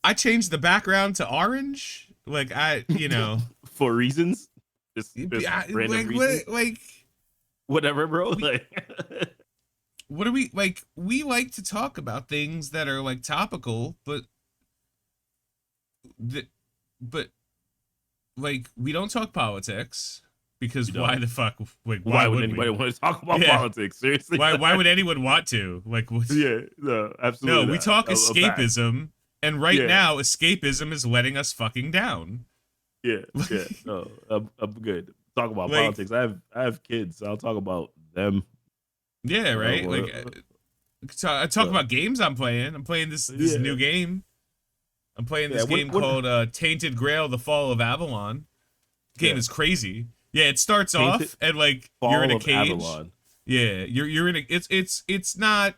I changed the background to orange. Like for reasons. Just like random reasons. Whatever, bro. What do we like? We like to talk about things that are like topical, but like we don't talk politics because why the fuck? Like why would anybody want to talk about politics? Seriously, why would anyone want to? Like, no, absolutely. No, we talk escapism, and now escapism is letting us fucking down. Yeah. No, I'm good. Talk about politics. I have kids, so I'll talk about them. Yeah, right. I talk about games I'm playing. I'm playing this new game. I'm playing this game called Tainted Grail: The Fall of Avalon. The game is crazy. Yeah, it starts off and like you're in a cage. Avalon. Yeah, you're in a. It's not.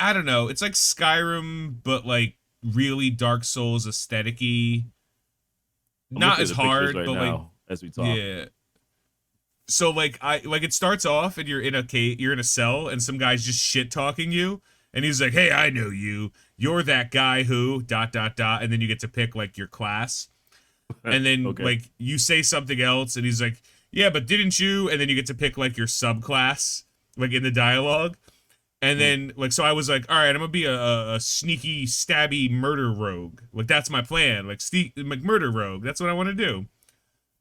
I don't know. It's like Skyrim, but like really Dark Souls aesthetic-y. Not as hard, but like as we talk. Yeah. So like it starts off and you're in a cell and some guy's just shit talking you and he's like, "Hey, I know you. You're that guy who ... and then you get to pick like your class. And then like you say something else and he's like, "Yeah, but didn't you?" And then you get to pick like your subclass like in the dialogue. And then like so I was like, "All right, I'm going to be a sneaky stabby murder rogue. Like that's my plan. Like murder rogue. That's what I want to do."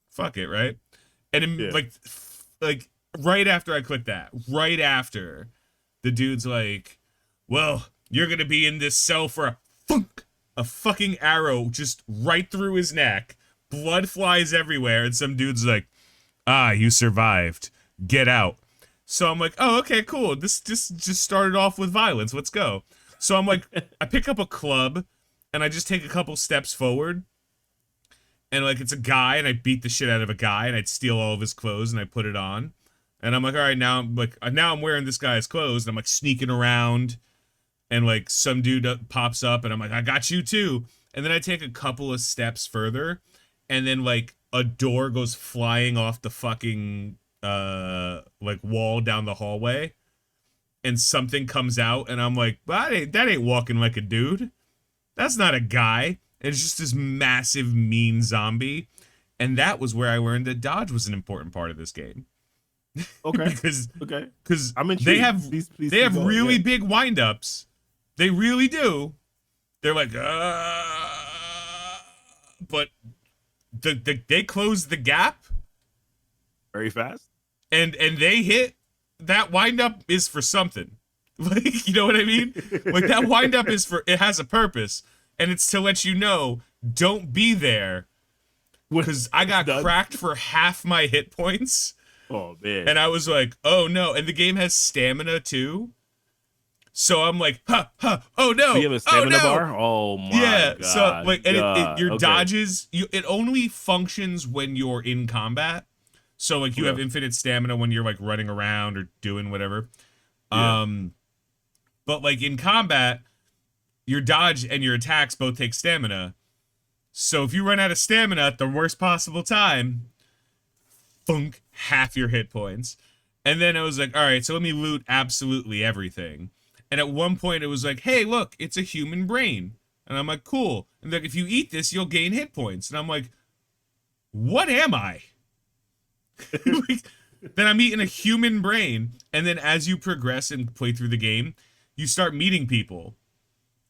Fuck it, right? And then, like right after I click that, right after, the dude's like, "Well, you're gonna be in this cell for a fucking arrow just right through his neck. Blood flies everywhere, and some dude's like, you survived. Get out." So I'm like, "Oh, okay, cool. This just started off with violence. Let's go." So I'm like, I pick up a club, and I just take a couple steps forward. And like it's a guy, and I beat the shit out of a guy, and I'd steal all of his clothes, and I put it on, and I'm like, all right, now I'm wearing this guy's clothes, and I'm like sneaking around, and like some dude pops up, and I'm like, "I got you too," and then I take a couple of steps further, and then like a door goes flying off the fucking like wall down the hallway, and something comes out, and I'm like, that ain't walking like a dude, that's not a guy. And it's just this massive, mean zombie. And that was where I learned that dodge was an important part of this game. Okay. because I'm intrigued. They have really big wind-ups. They really do. They're like, but they close the gap very fast. And they hit. That wind-up is for something. Like, you know what I mean? Like that wind-up it has a purpose. And it's to let you know, don't be there, because I got cracked for half my hit points. Oh, man. And I was like, oh, no. And the game has stamina, too. So I'm like, oh, no. So you have a stamina bar? Oh, my God. Yeah, so, like, and your dodges, it only functions when you're in combat. So, like, you have infinite stamina when you're, like, running around or doing whatever. Yeah. But, like, in combat, your dodge and your attacks both take stamina. So if you run out of stamina at the worst possible time, half your hit points. And then I was like, all right, so let me loot absolutely everything. And at one point it was like, hey, look, it's a human brain. And I'm like, cool. And like, if you eat this, you'll gain hit points. And I'm like, what am I? Then I'm eating a human brain. And then as you progress and play through the game, you start meeting people.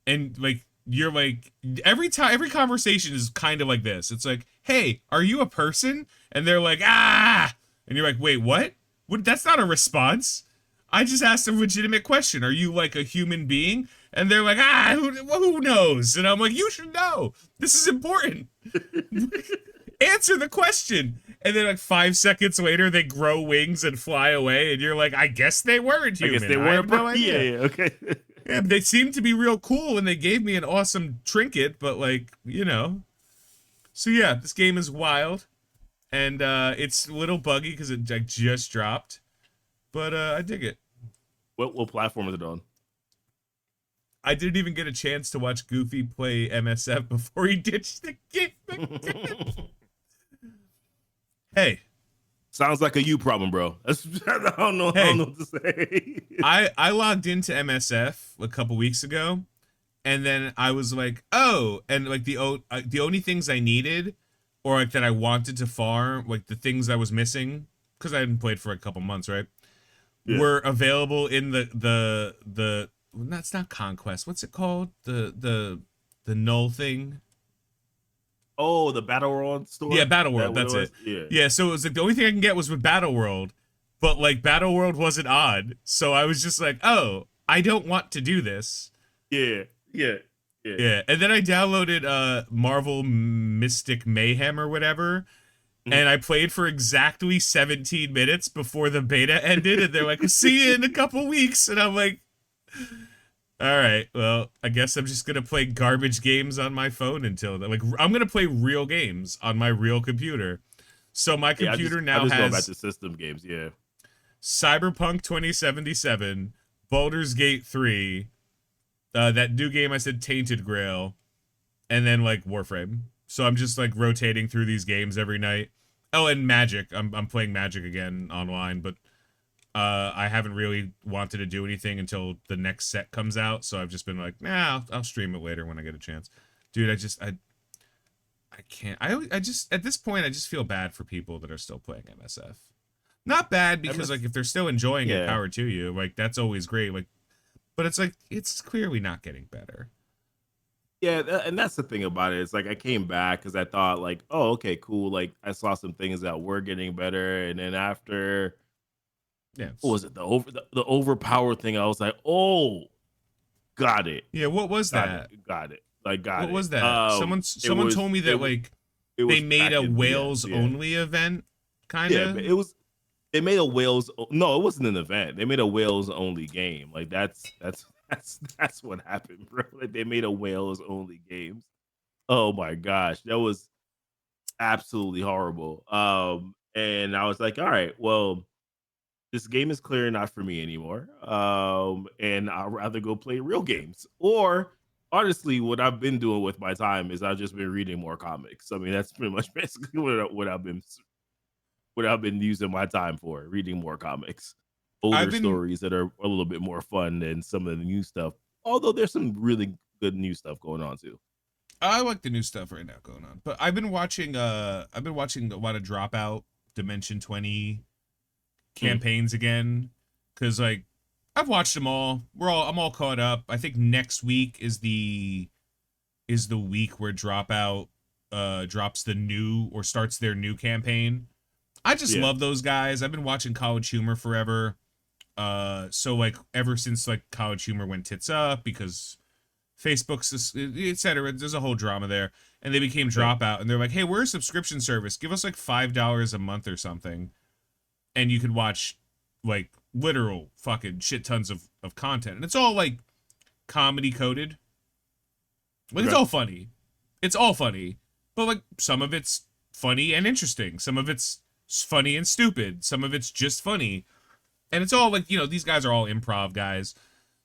And like you're like every conversation is kind of like this. It's like, "Hey, are you a person?" And they're like, "Ah!" And you're like, "Wait, what? That's not a response. I just asked a legitimate question. Are you like a human being?" And they're like, "Ah, who knows?" And I'm like, "You should know. This is important. Answer the question." And then like 5 seconds later, they grow wings and fly away, and you're like, "I guess they weren't human. I guess they weren't. No idea." Yeah, okay. Yeah, they seemed to be real cool, and they gave me an awesome trinket, but like, you know. So yeah, this game is wild, and it's a little buggy because it just dropped, but I dig it. What platform is it on? I didn't even get a chance to watch Goofy play MSF before he ditched the game. Hey. Sounds like a you problem, bro. I don't know what to say. I logged into MSF a couple weeks ago, And then I was like, oh, and like the only things I needed, or like that I wanted to farm, like the things I was missing, because I hadn't played for a couple months, right? Yeah. Were available in the that's not conquest. What's it called? The null thing. Oh, the Battle World store. Yeah, Battle That World. what That's it. Yeah. Yeah. So it was like the only thing I can get was with Battle World, but like Battle World wasn't on, so I was just like, oh, I don't want to do this. Yeah. Yeah. Yeah, and then I downloaded Marvel Mystic Mayhem or whatever, and I played for exactly 17 minutes before the beta ended, and they're like, "See you in a couple weeks," and I'm like, "All right, well, I guess I'm just gonna play garbage games on my phone until then. Like, I'm gonna play real games on my real computer." So my computer now I just has go back to system games. Yeah. Cyberpunk 2077, Baldur's Gate 3. That new game I said, Tainted Grail, and then like Warframe. So I'm just like rotating through these games every night. Oh, and Magic. I'm playing Magic again online, but I haven't really wanted to do anything until the next set comes out. So I've just been like, nah, I'll stream it later when I get a chance. Dude, I can't. I just at this point I just feel bad for people that are still playing MSF. Not bad because like if they're still enjoying it, power to you. Like that's always great. Like. But it's like, it's clearly not getting better. Yeah, and that's the thing about it. It's like I came back because I thought like, oh, okay, cool. Like I saw some things that were getting better, and then after, what was it, the overpower thing? I was like, oh, got it. Yeah, what was that? Got it. Like got it. What was that? Someone told me that like they made a Wales only event, kind of. Yeah, they made a Wales. No, it wasn't an event. They made a Wales only game. Like that's what happened, bro. Like they made a Wales only games. Oh my gosh, that was absolutely horrible. And I was like, all right, well, this game is clearly not for me anymore. And I'd rather go play real games. Or honestly, what I've been doing with my time is I've just been reading more comics. I mean, that's pretty much basically what I've been using my time for, reading more comics, older stories that are a little bit more fun than some of the new stuff. Although there's some really good new stuff going on too. I like the new stuff right now going on, but I've been watching a lot of Dropout Dimension 20 campaigns again, because like I've watched them all. I'm all caught up. I think next week is the week where Dropout drops the new or starts their new campaign. I just love those guys. I've been watching College Humor forever. So like ever since like College Humor went tits up because Facebook's, etc. There's a whole drama there, and they became Dropout, and they're like, hey, we're a subscription service. Give us like $5 a month or something, and you could watch like literal fucking shit tons of content, and it's all like comedy coded. Like it's all funny. It's all funny, but like some of it's funny and interesting. Some of it's funny and stupid. Some of it's just funny. And it's all like, these guys are all improv guys.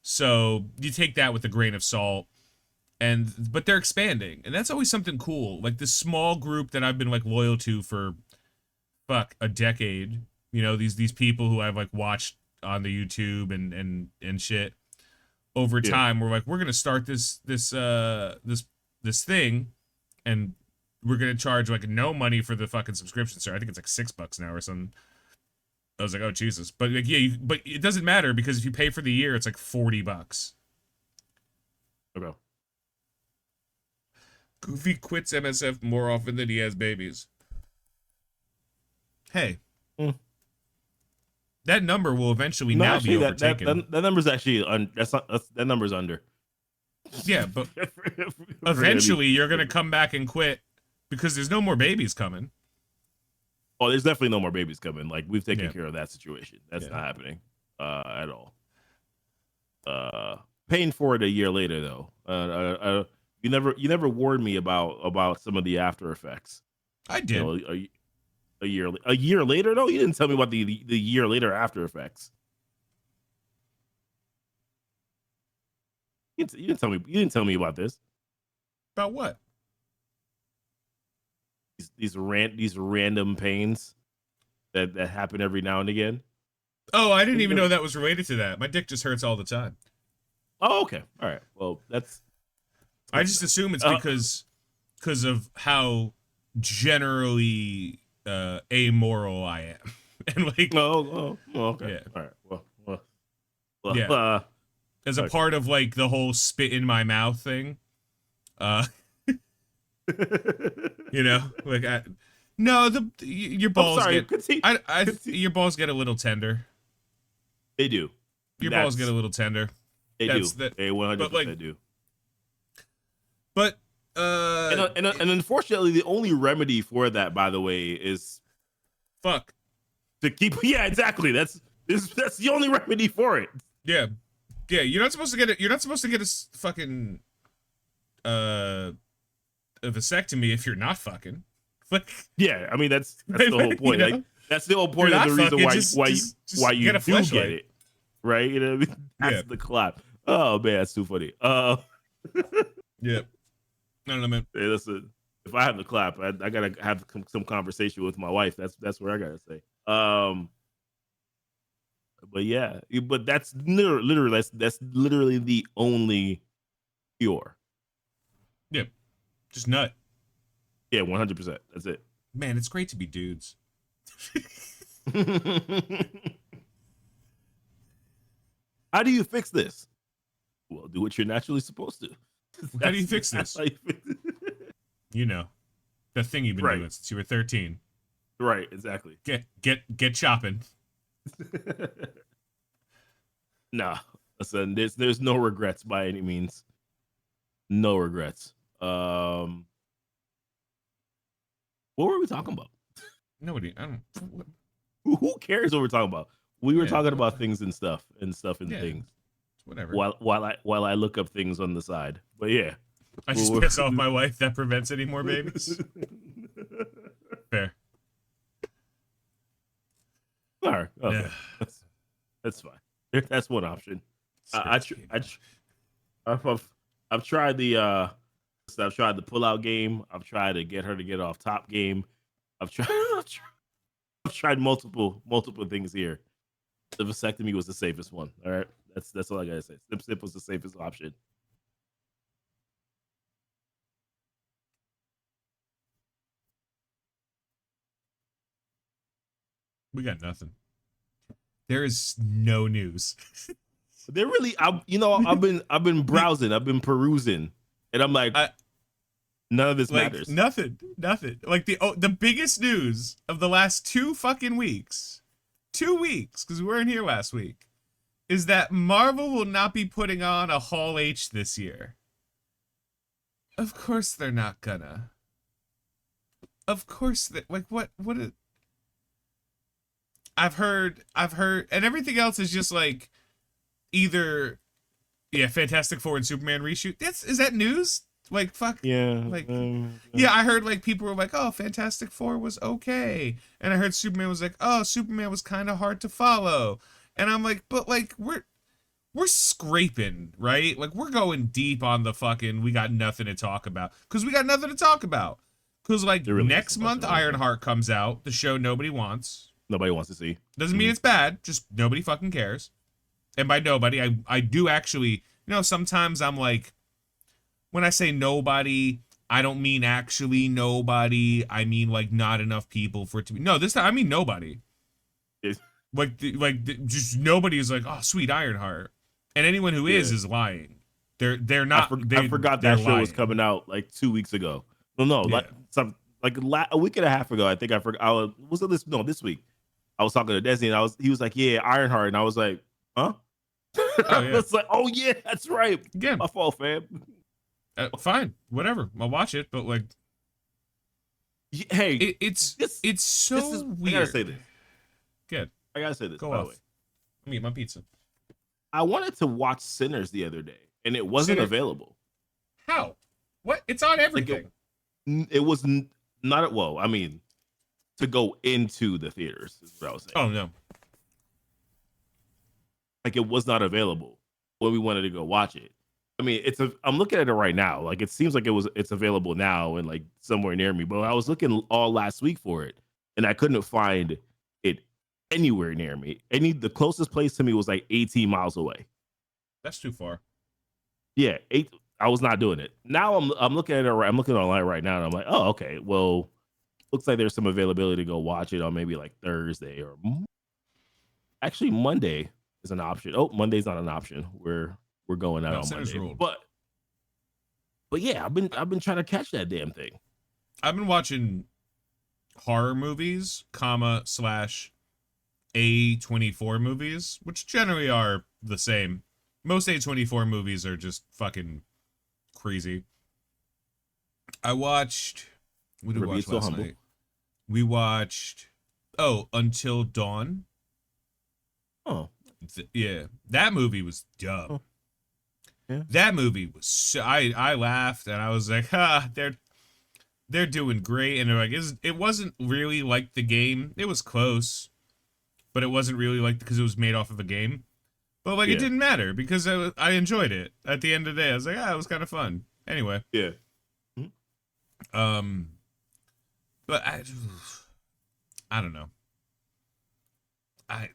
So you take that with a grain of salt. But they're expanding. And that's always something cool. Like this small group that I've been like loyal to for a decade. These people who I've like watched on the YouTube and shit over time. We're like, we're gonna start this thing, and we're gonna charge like no money for the fucking subscription. So I think it's like $6 now or something. I was like, oh Jesus, but like but it doesn't matter because if you pay for the year, it's like $40. Okay. Goofy quits MSF more often than he has babies. Hey, that number will eventually be overtaken. That number's actually that number's under. Yeah, but eventually you're gonna come back and quit because there's no more babies coming. Oh, there's definitely no more babies coming. Like we've taken care of that situation. That's not happening at all. Paying for it a year later though. You never warned me about some of the after effects. I did. A year later though, you didn't tell me about the year later after effects. You didn't tell me about this. About what? These random pains that happen every now and again. Oh, I didn't even know that was related to that. My dick just hurts all the time. Oh, okay. All right. Well, that's I just assume it's because of how generally amoral I am, and like, okay, yeah, all right, yeah. As a part of like the whole spit in my mouth thing, uh, you know, like your balls I'm sorry, get your balls get a little tender. They do. Your balls get a little tender. They do. They 100% do. But and unfortunately, the only remedy for that, by the way, is fuck to keep. Yeah, exactly. That's the only remedy for it. Yeah, You're not supposed to get it. You're not supposed to get a fucking a vasectomy if you're not fucking. Like, yeah, I mean that's the whole point. You know? Like that's the whole point of the reason why you get do get it, right? You know what I mean? That's the clap. Oh man, that's too funny. Yeah. I don't know, man. Hey, listen, if I have the clap, I gotta have some conversation with my wife. That's what I gotta say. But yeah, but that's literally that's literally the only cure. Yeah, just nut. Yeah, 100%. That's it. Man, it's great to be dudes. How do you fix this? Well, do what you're naturally supposed to. How do you fix this? You know, the thing you've been doing since you were 13. Right, exactly. Get chopping. Nah, listen, there's no regrets by any means. No regrets. What were we talking about? Nobody. I don't. Who cares what we're talking about? We were talking about things and stuff and things. Whatever. While I look up things on the side, but yeah, I just piss off my wife. That prevents any more babies. Fair. All right. Okay. Yeah. That's fine. That's one option. I've tried the I've tried the pull out game. I've tried to get her to get off top game. I've tried multiple things here. The vasectomy was the safest one. All right, that's all I gotta say. Snip was the safest option. We got nothing. There is no news. There really, I've been browsing, I've been perusing, and I'm like, none of this matters. Nothing. Like the biggest news of the last 2 fucking weeks, 2 weeks, because we weren't here last week, is that Marvel will not be putting on a Hall H this year. Of course they're not gonna. Of course that what I've heard, and everything else is just like either, Fantastic Four and Superman reshoot. Is that news? Like, fuck. Yeah. Like, I heard like people were like, oh, Fantastic Four was okay, and I heard Superman was like, oh, Superman was kind of hard to follow, and I'm like, but like we're scraping, right? Like we're going deep on the fucking. We got nothing to talk about because we got nothing to talk about because like really next month Ironheart comes out, the show nobody wants. Nobody wants to see. Doesn't mean it's bad. Just nobody fucking cares. And by nobody, I do actually, sometimes I'm like, when I say nobody, I don't mean actually nobody. I mean like not enough people for it to be. No, this time I mean nobody. Just nobody is like, oh, sweet Ironheart. And anyone who is lying. They're not. I forgot that show was coming out like 2 weeks ago. Well, no, a week and a half ago. I think I forgot. This week. I was talking to Desi, and he was like, yeah, Ironheart, and I was like, huh? I was like, oh yeah, that's right. Again, my fault, fam. Fine, whatever. I'll watch it, but like, hey, it's so weird. I gotta say this. Good. I gotta say this. Go off. Let me eat my pizza. I wanted to watch Sinners the other day, and it wasn't available. How? What? It's on everything. It was not. Well, I mean, to go into the theaters is what I was saying. Oh no. Like it was not available when we wanted to go watch it. I mean, I'm looking at it right now. Like it seems like it's available now and like somewhere near me. But I was looking all last week for it, and I couldn't find it anywhere near me. The closest place to me was like 18 miles away. That's too far. Yeah, I was not doing it. Now I'm looking at it. I'm looking online right now, and I'm like, oh, okay. Well, looks like there's some availability to go watch it on maybe like Thursday or actually Monday is an option. Oh, Monday's not an option. We're going out No, on Sinners Monday, ruled. but yeah, I've been trying to catch that damn thing. I've been watching horror movies, comma slash A24 movies, which generally are the same. Most A24 movies are just fucking crazy. I watched. What did we watch last night? We watched. Oh, Until Dawn. Oh, yeah, that movie was dumb. Oh. Yeah. That movie was. I laughed and I was like, "Ha, they're doing great." And they're like, it wasn't really like the game. It was close, but it wasn't really like because it was made off of a game. But like, it didn't matter because I enjoyed it. At the end of the day, I was like, it was kind of fun. Anyway. Yeah. But I don't know.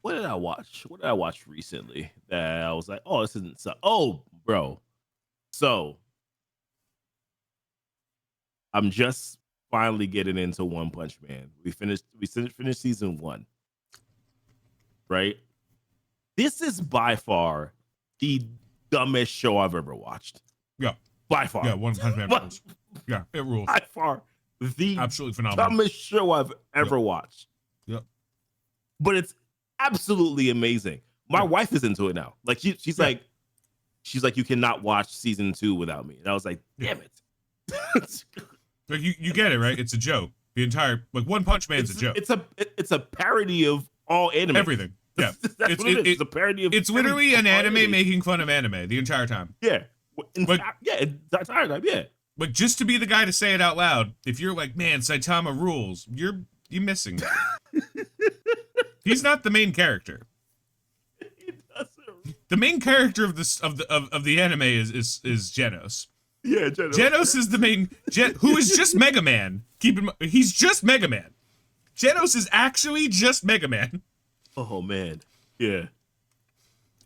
What did I watch? What did I watch recently that I was like, oh, this isn't so. Oh, bro. So I'm just finally getting into One Punch Man. We finished season 1. Right? This is by far the dumbest show I've ever watched. Yeah. By far. Yeah, One Punch Man rules. Yeah, it rules. By far the absolutely phenomenal dumbest show I've ever watched. Yep. But it's absolutely amazing. My wife is into it now. Like she's like, you cannot watch season 2 without me. And I was like, damn it. Like you get it, right? It's a joke. The entire One Punch Man's a joke. It's a parody of all anime. Everything. Yeah. It's a parody of. It's literally an anime making fun of anime the entire time. Yeah. The entire time. Yeah. But just to be the guy to say it out loud, if you're like, man, Saitama rules, you're missing. He's not the main character. The main character of the anime is Genos. Yeah, Genos. Genos is the main who is just Mega Man. Keep in mind, he's just Mega Man. Genos is actually just Mega Man. Oh man. Yeah.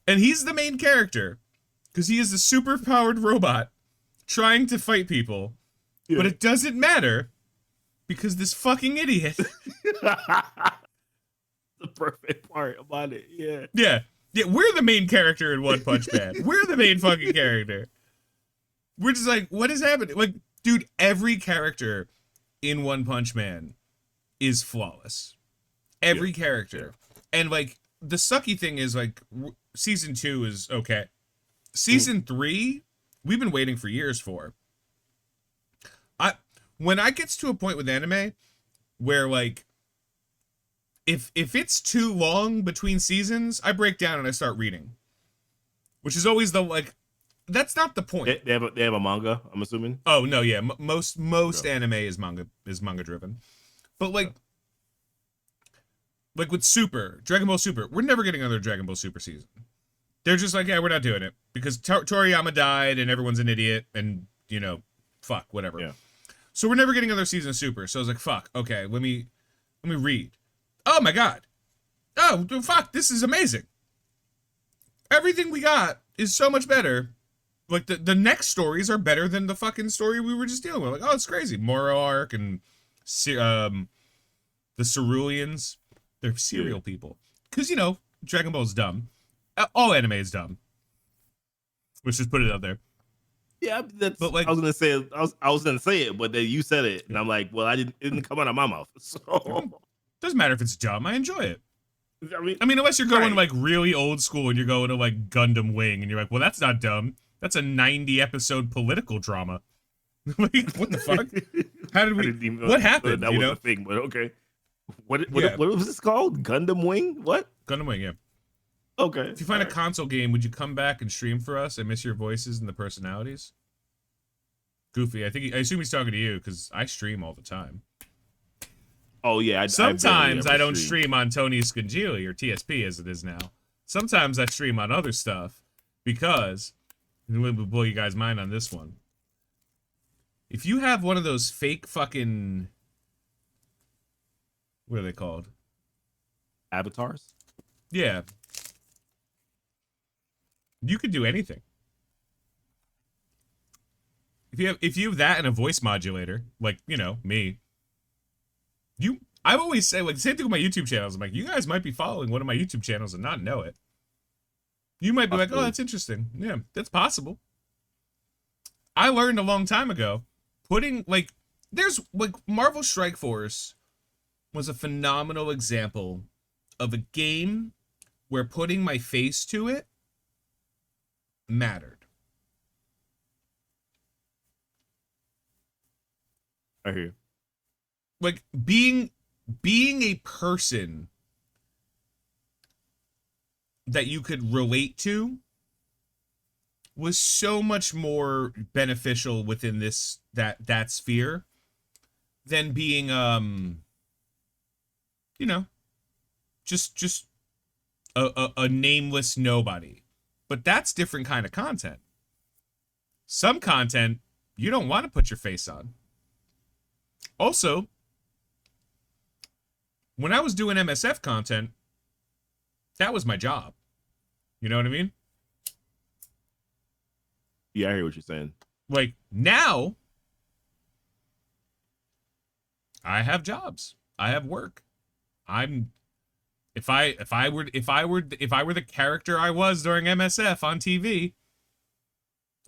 And he's the main character because he is a super powered robot trying to fight people. Yeah. But it doesn't matter because this fucking idiot. The perfect part about it. Yeah. Yeah, we're the main character in One Punch Man. We're the main fucking character. We're just like, what is happening? Like, dude, every character in One Punch Man is flawless. Every character. And like, the sucky thing is like, season 2 is okay. Season 3, we've been waiting for years for. When I gets to a point with anime where like, if it's too long between seasons, I break down and I start reading. Which is always the like, that's not the point. They have a manga, I'm assuming. Oh no, yeah, most anime is manga driven, but like with Dragon Ball Super, we're never getting another Dragon Ball Super season. They're just like, yeah, we're not doing it because Toriyama died and everyone's an idiot and fuck whatever. Yeah. So we're never getting another season of Super. So I was like, fuck, okay, let me read. Oh my god. Oh fuck, this is amazing. Everything we got is so much better. Like the next stories are better than the fucking story we were just dealing with. Like, oh, it's crazy. Moro arc and the Ceruleans. They're serial people. Because, Dragon Ball's dumb. All anime is dumb. Let's just put it out there. Yeah, but like, I was gonna say it, but then you said it, and I'm like, well, it didn't come out of my mouth. So doesn't matter if it's dumb. I enjoy it. I mean, unless you're going like really old school and you're going to like Gundam Wing, and you're like, well, that's not dumb. That's a 90 episode political drama. Like, what the fuck? How did we? What happened? That was a thing, but okay. What was this called? Gundam Wing? What? Gundam Wing, yeah. Okay. If you find a console game, would you come back and stream for us? I miss your voices and the personalities. Goofy, I assume he's talking to you because I stream all the time. Oh yeah. Sometimes I don't stream on Tony Scungili or TSP as it is now. Sometimes I stream on other stuff because we'll blow you guys' mind on this one. If you have one of those fake fucking, what are they called? Avatars? Yeah. You could do anything. if you have that and a voice modulator, like, me, I've always said, like, same thing with my YouTube channels. I'm like, you guys might be following one of my YouTube channels and not know it. You might be like, oh, that's interesting. Yeah, that's possible. I learned a long time ago, there's, like, Marvel Strike Force was a phenomenal example of a game where putting my face to it mattered. I hear you. Like, being a person that you could relate to was so much more beneficial within that sphere than being just a nameless nobody. But that's different kind of content. Some content you don't want to put your face on. Also, when I was doing MSF content, that was my job. You know what I mean? Yeah, I hear what you're saying. Like, now I have jobs. I have work. If I were the character I was during MSF on TV,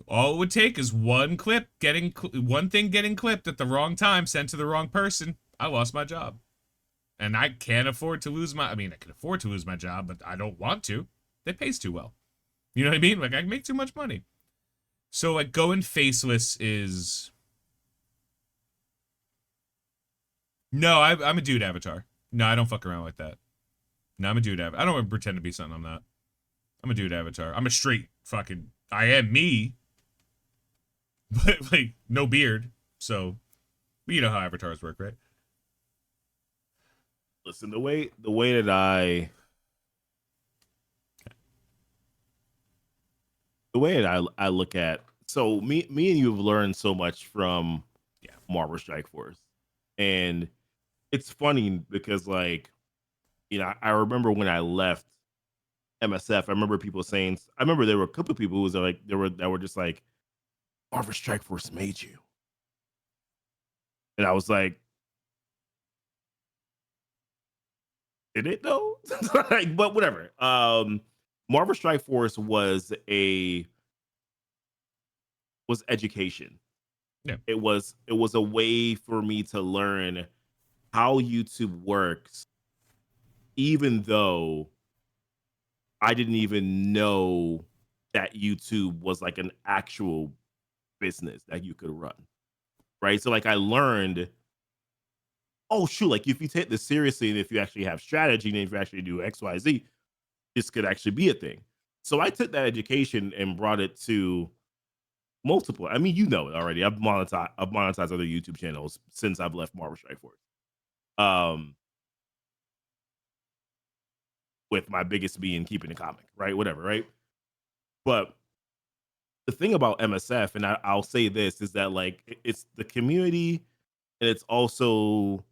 all it would take is one thing getting clipped at the wrong time, sent to the wrong person. I lost my job. And I can't afford to lose I can afford to lose my job, but I don't want to. It pays too well. You know what I mean? Like, I make too much money. So, like, going faceless is... No, I'm a dude avatar. No, I don't fuck around like that. No, I'm a dude avatar. I don't pretend to be something I'm not. I'm a dude avatar. I'm a straight fucking... I am me. But, like, no beard. So, you know how avatars work, right? Listen, the way that I look at, so me and you have learned so much from Marvel Strike Force, and it's funny because, like, I remember when I left MSF, I remember people saying, I remember there were a couple of people who was like, that were just like, Marvel Strike Force made you, and I was like, did it though? Like, but whatever. Marvel Strike Force was education. Yeah. It was a way for me to learn how YouTube works, even though I didn't even know that YouTube was like an actual business that you could run. Right. So, like, I learned, oh shoot, like, if you take this seriously and if you actually have strategy and if you actually do XYZ, this could actually be a thing. So I took that education and brought it to multiple. I mean, you know it already. I've monetized other YouTube channels since I've left Marvel Strike Force. With my biggest being keeping the comic, right? Whatever, right? But the thing about MSF, and I'll say this, is that, like, it's the community, and it's also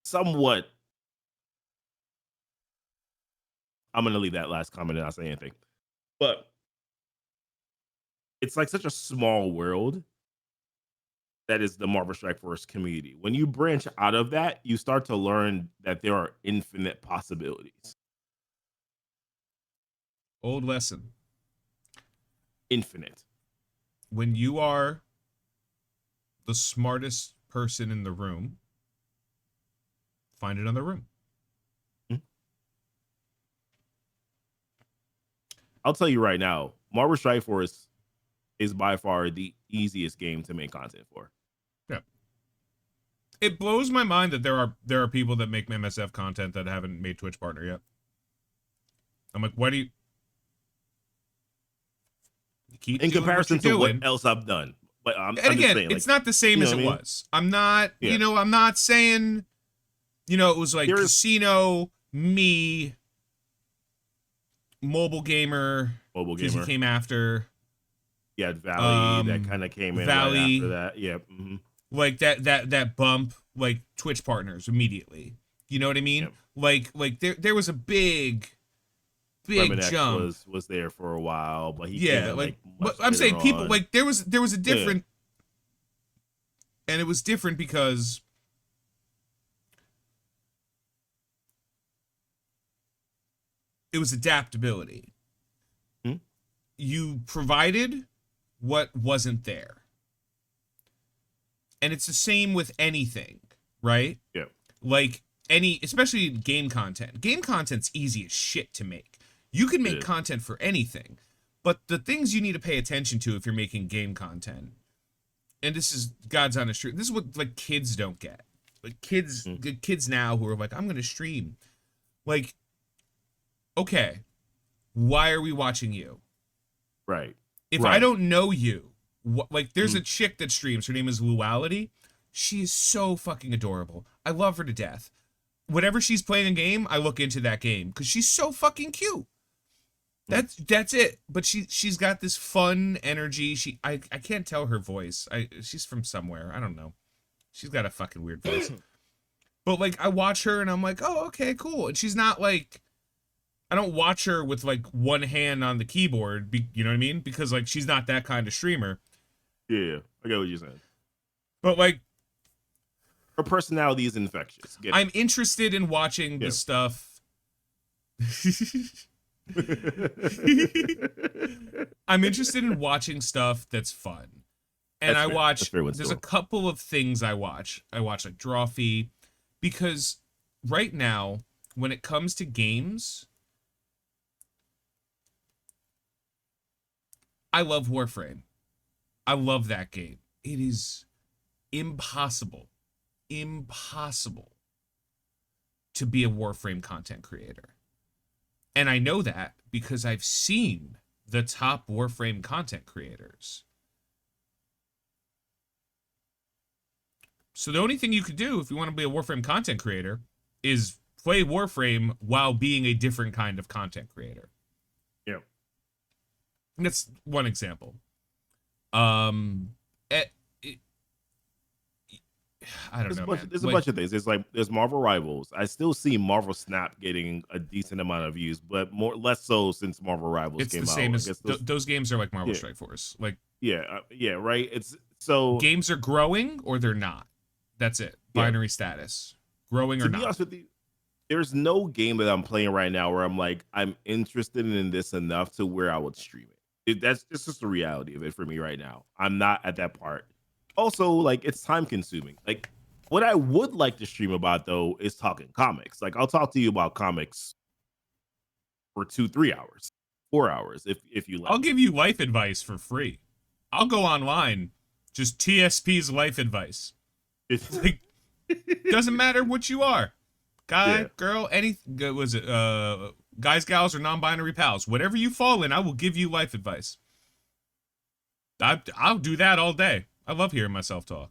somewhat... I'm gonna leave that last comment and not say anything. But it's like such a small world that is the Marvel Strike Force community. When you branch out of that, you start to learn that there are infinite possibilities. Old lesson. Infinite. When you are the smartest person in the room, find another room. I'll tell you right now, Marvel Strike Force is by far the easiest game to make content for. Yeah. It blows my mind that there are people that make MSF content that haven't made Twitch partner yet. I'm like, why do you keep in comparison to doing? what else I've done? But I'm again, just saying, it's not the same as it was. I'm not, I'm not saying, it was like Casino, me, Mobile Gamer. He came after. Yeah, Valley that kind of came in right after that. Yeah. Mm-hmm. Like that bump, like Twitch partners immediately. You know what I mean? Yep. Like there was a big big X jump. was there for a while, but he came Yeah, in like, much but I'm saying later people on. like there was a different, and it was different because it was adaptability. Hmm? You provided what wasn't there. And it's the same with anything, right? Yeah. Like especially game content. Game content's easy as shit to make. You can make content for anything, but the things you need to pay attention to if you're making game content, and this is God's honest truth, this is what like kids don't get. Like kids now who are like, I'm gonna stream. Like, okay, why are we watching you? Right. If I don't know you, like there's a chick that streams, her name is Luality. She is so fucking adorable. I love her to death. Whenever she's playing a game, I look into that game because she's so fucking cute. That's it. But she's got this fun energy. I can't tell her voice. She's from somewhere. I don't know. She's got a fucking weird voice. But like I watch her and I'm like, oh, okay, cool. And she's not like, I don't watch her with like one hand on the keyboard, you know what I mean? Because like she's not that kind of streamer. Yeah, I get what you're saying. But like her personality is infectious. I'm interested in watching the stuff. I'm interested in watching stuff that's fun. And I watch, there's a couple of things I watch. I watch like Drawfee, because right now, when it comes to games, I love Warframe. I love that game. It is impossible to be a Warframe content creator. And I know that because I've seen the top Warframe content creators. So the only thing you could do if you want to be a Warframe content creator is play Warframe while being a different kind of content creator. Yeah. And that's one example. I don't know. There's a bunch of things. There's Marvel Rivals. I still see Marvel Snap getting a decent amount of views, but less so since Marvel Rivals came out. It's the same as those games are like Marvel Strike Force. Like right. It's so games are growing or they're not. That's it. Binary status. Growing or not. To be honest with you, there's no game that I'm playing right now where I'm like, I'm interested in this enough to where I would stream it. That's just the reality of it for me right now. I'm not at that part. Also, like, it's time consuming. Like, what I would like to stream about though is talking comics. Like, I'll talk to you about comics for 2-3 hours, 4 hours if you like. I'll give you life advice for free. I'll go online, just TSP's life advice. It's like, doesn't matter what you are, guy, girl, anything. Was it guys, gals, or non-binary pals? Whatever you fall in, I will give you life advice. I'll do that all day. I love hearing myself talk.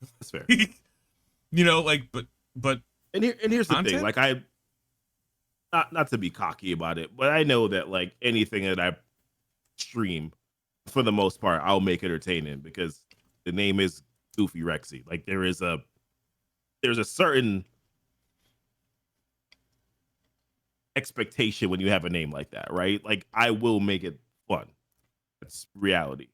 That's fair. You know, like, but and here's the thing, like, I not to be cocky about it, but I know that like anything that I stream, for the most part, I'll make entertaining because the name is Goofy Rexy. Like, there's a certain expectation when you have a name like that, right? Like, I will make it fun. That's reality.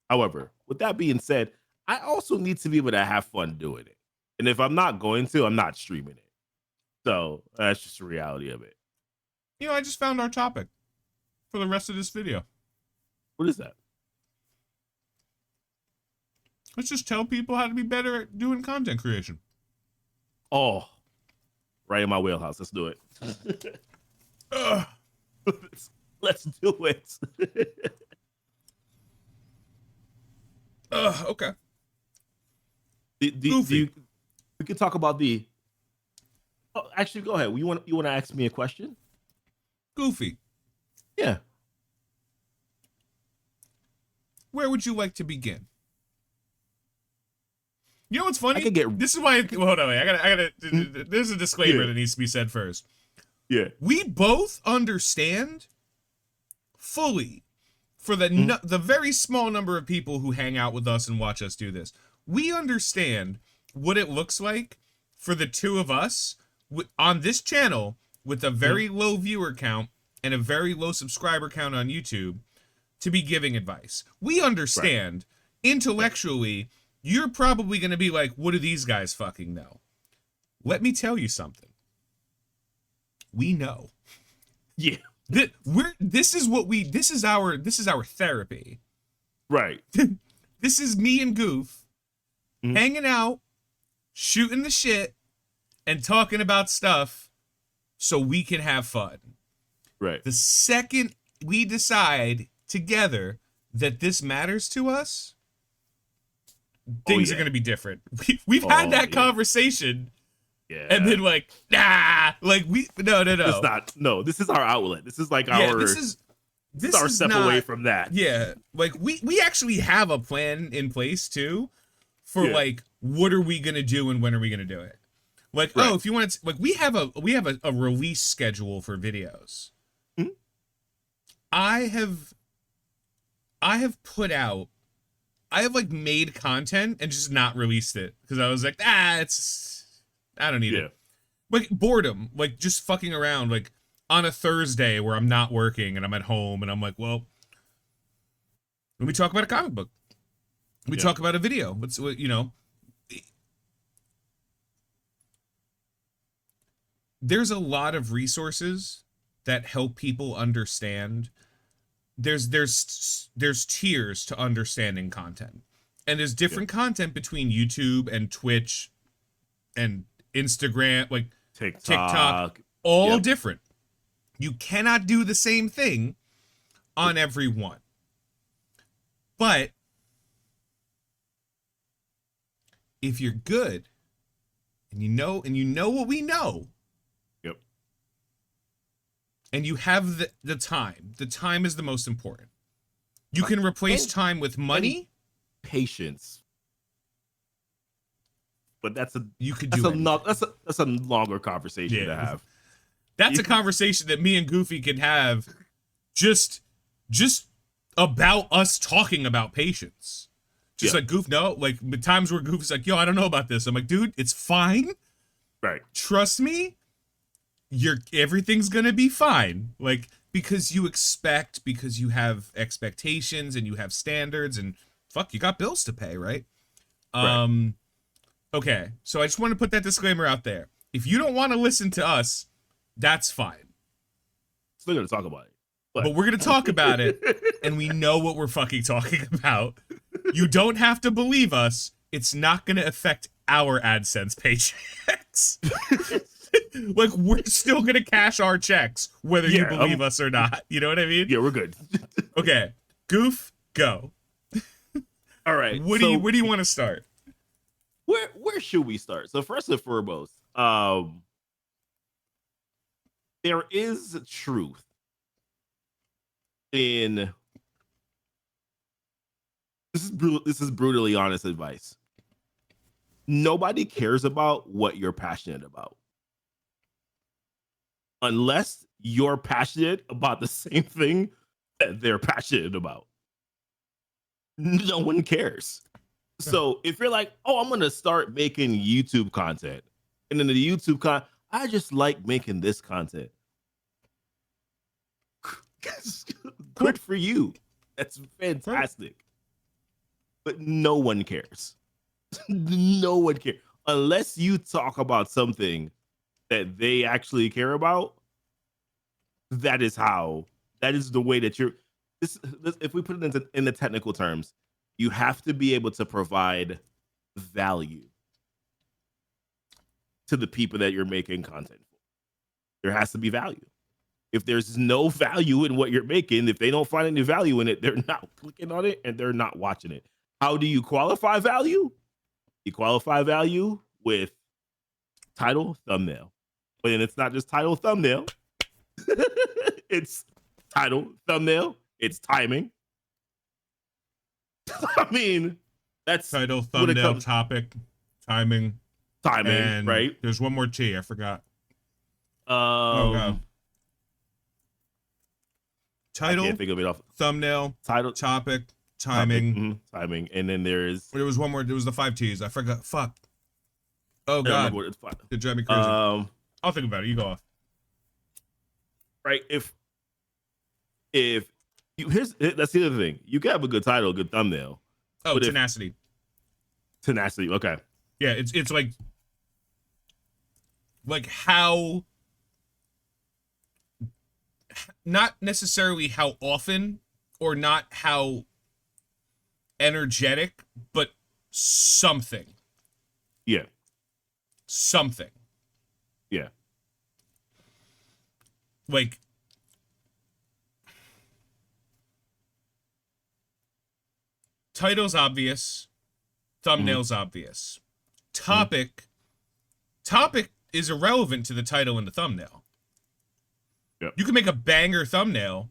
However, with that being said, I also need to be able to have fun doing it. And if I'm not going to, I'm not streaming it. So that's just the reality of it. You know, I just found our topic for the rest of this video. What is that? Let's just tell people how to be better at doing content creation. Oh, right in my wheelhouse. Let's do it. Let's do it. Okay. We could talk about the. Oh, actually, go ahead. You want to ask me a question? Goofy. Yeah. Where would you like to begin? You know what's funny? I could get. This is why. Hold on, wait. I gotta. There's a disclaimer that needs to be said first. Yeah. We both understand fully, for the very small number of people who hang out with us and watch us do this, we understand what it looks like for the two of us on this channel with a very low viewer count and a very low subscriber count on YouTube to be giving advice. We understand intellectually, you're probably going to be like, what do these guys fucking know? Let me tell you something. We know. Yeah. This is our therapy. Right. This is me and Goof hanging out, shooting the shit, and talking about stuff so we can have fun. Right. The second we decide together that this matters to us, things are going to be different. We've had that conversation. Yeah. And then like, no. It's not. No, this is our outlet. This is like our. This is our step away from that. Yeah. Like we actually have a plan in place too for like, what are we going to do and when are we going to do it? Like, if you want to, like, we have a release schedule for videos. Mm-hmm. I have like made content and just not released it because I was like, I don't need it. Like boredom, like just fucking around, like on a Thursday where I'm not working and I'm at home and I'm like, well, let me talk about a comic book. We talk about a video. There's a lot of resources that help people understand. There's tiers to understanding content, and there's different content between YouTube and Twitch and Instagram, like TikTok, all different. You cannot do the same thing on every one. But if you're good and you know what we know, and you have the time is the most important. You can replace time with money, patience. But that's a longer conversation to have. That's a conversation that me and Goofy can have just about us talking about patience. Just like Goof, like the times where Goofy's like, yo, I don't know about this. I'm like, dude, it's fine. Right. Trust me. Everything's gonna be fine. Like, because you have expectations and you have standards and fuck, you got bills to pay, right? Okay, so I just want to put that disclaimer out there. If you don't want to listen to us, that's fine. Still gonna talk about it. But we're gonna talk about it, and we know what we're fucking talking about. You don't have to believe us. It's not gonna affect our AdSense paychecks. Like, we're still gonna cash our checks, whether you believe us or not. You know what I mean? Yeah, we're good. Okay, Goof, go. All right. Where do you want to start? Where should we start? So first and foremost, there is truth in this is brutally honest advice. Nobody cares about what you're passionate about unless you're passionate about the same thing that they're passionate about. No one cares. So if you're like, oh, I'm going to start making YouTube content, and then the YouTube I just like making this content. Good for you. That's fantastic. But no one cares. No one cares. Unless you talk about something that they actually care about, that is the way that you're. This, if we put it in the technical terms, you have to be able to provide value to the people that you're making content for. There has to be value. If there's no value in what you're making, if they don't find any value in it, they're not clicking on it and they're not watching it. How do you qualify value? You qualify value with title, thumbnail. But then it's not just title, thumbnail. It's title, thumbnail. It's timing. I mean, that's title, thumbnail, topic, timing, and right? There's one more T. I forgot. God. Title, I can't think of it off. Thumbnail, title, topic, timing, timing, and then there was one more. There was the 5 T's. I forgot. Fuck. Oh God, it drive me crazy. I'll think about it. You go off. Right. If if you that's the other thing. You can have a good title, a good thumbnail. Oh, But if tenacity. tenacity, okay. Yeah, it's like how, not necessarily how often or not how energetic, but something. Yeah. Something. Yeah. Like, title's obvious, thumbnail's obvious. Topic is irrelevant to the title and the thumbnail. Yep. You can make a banger thumbnail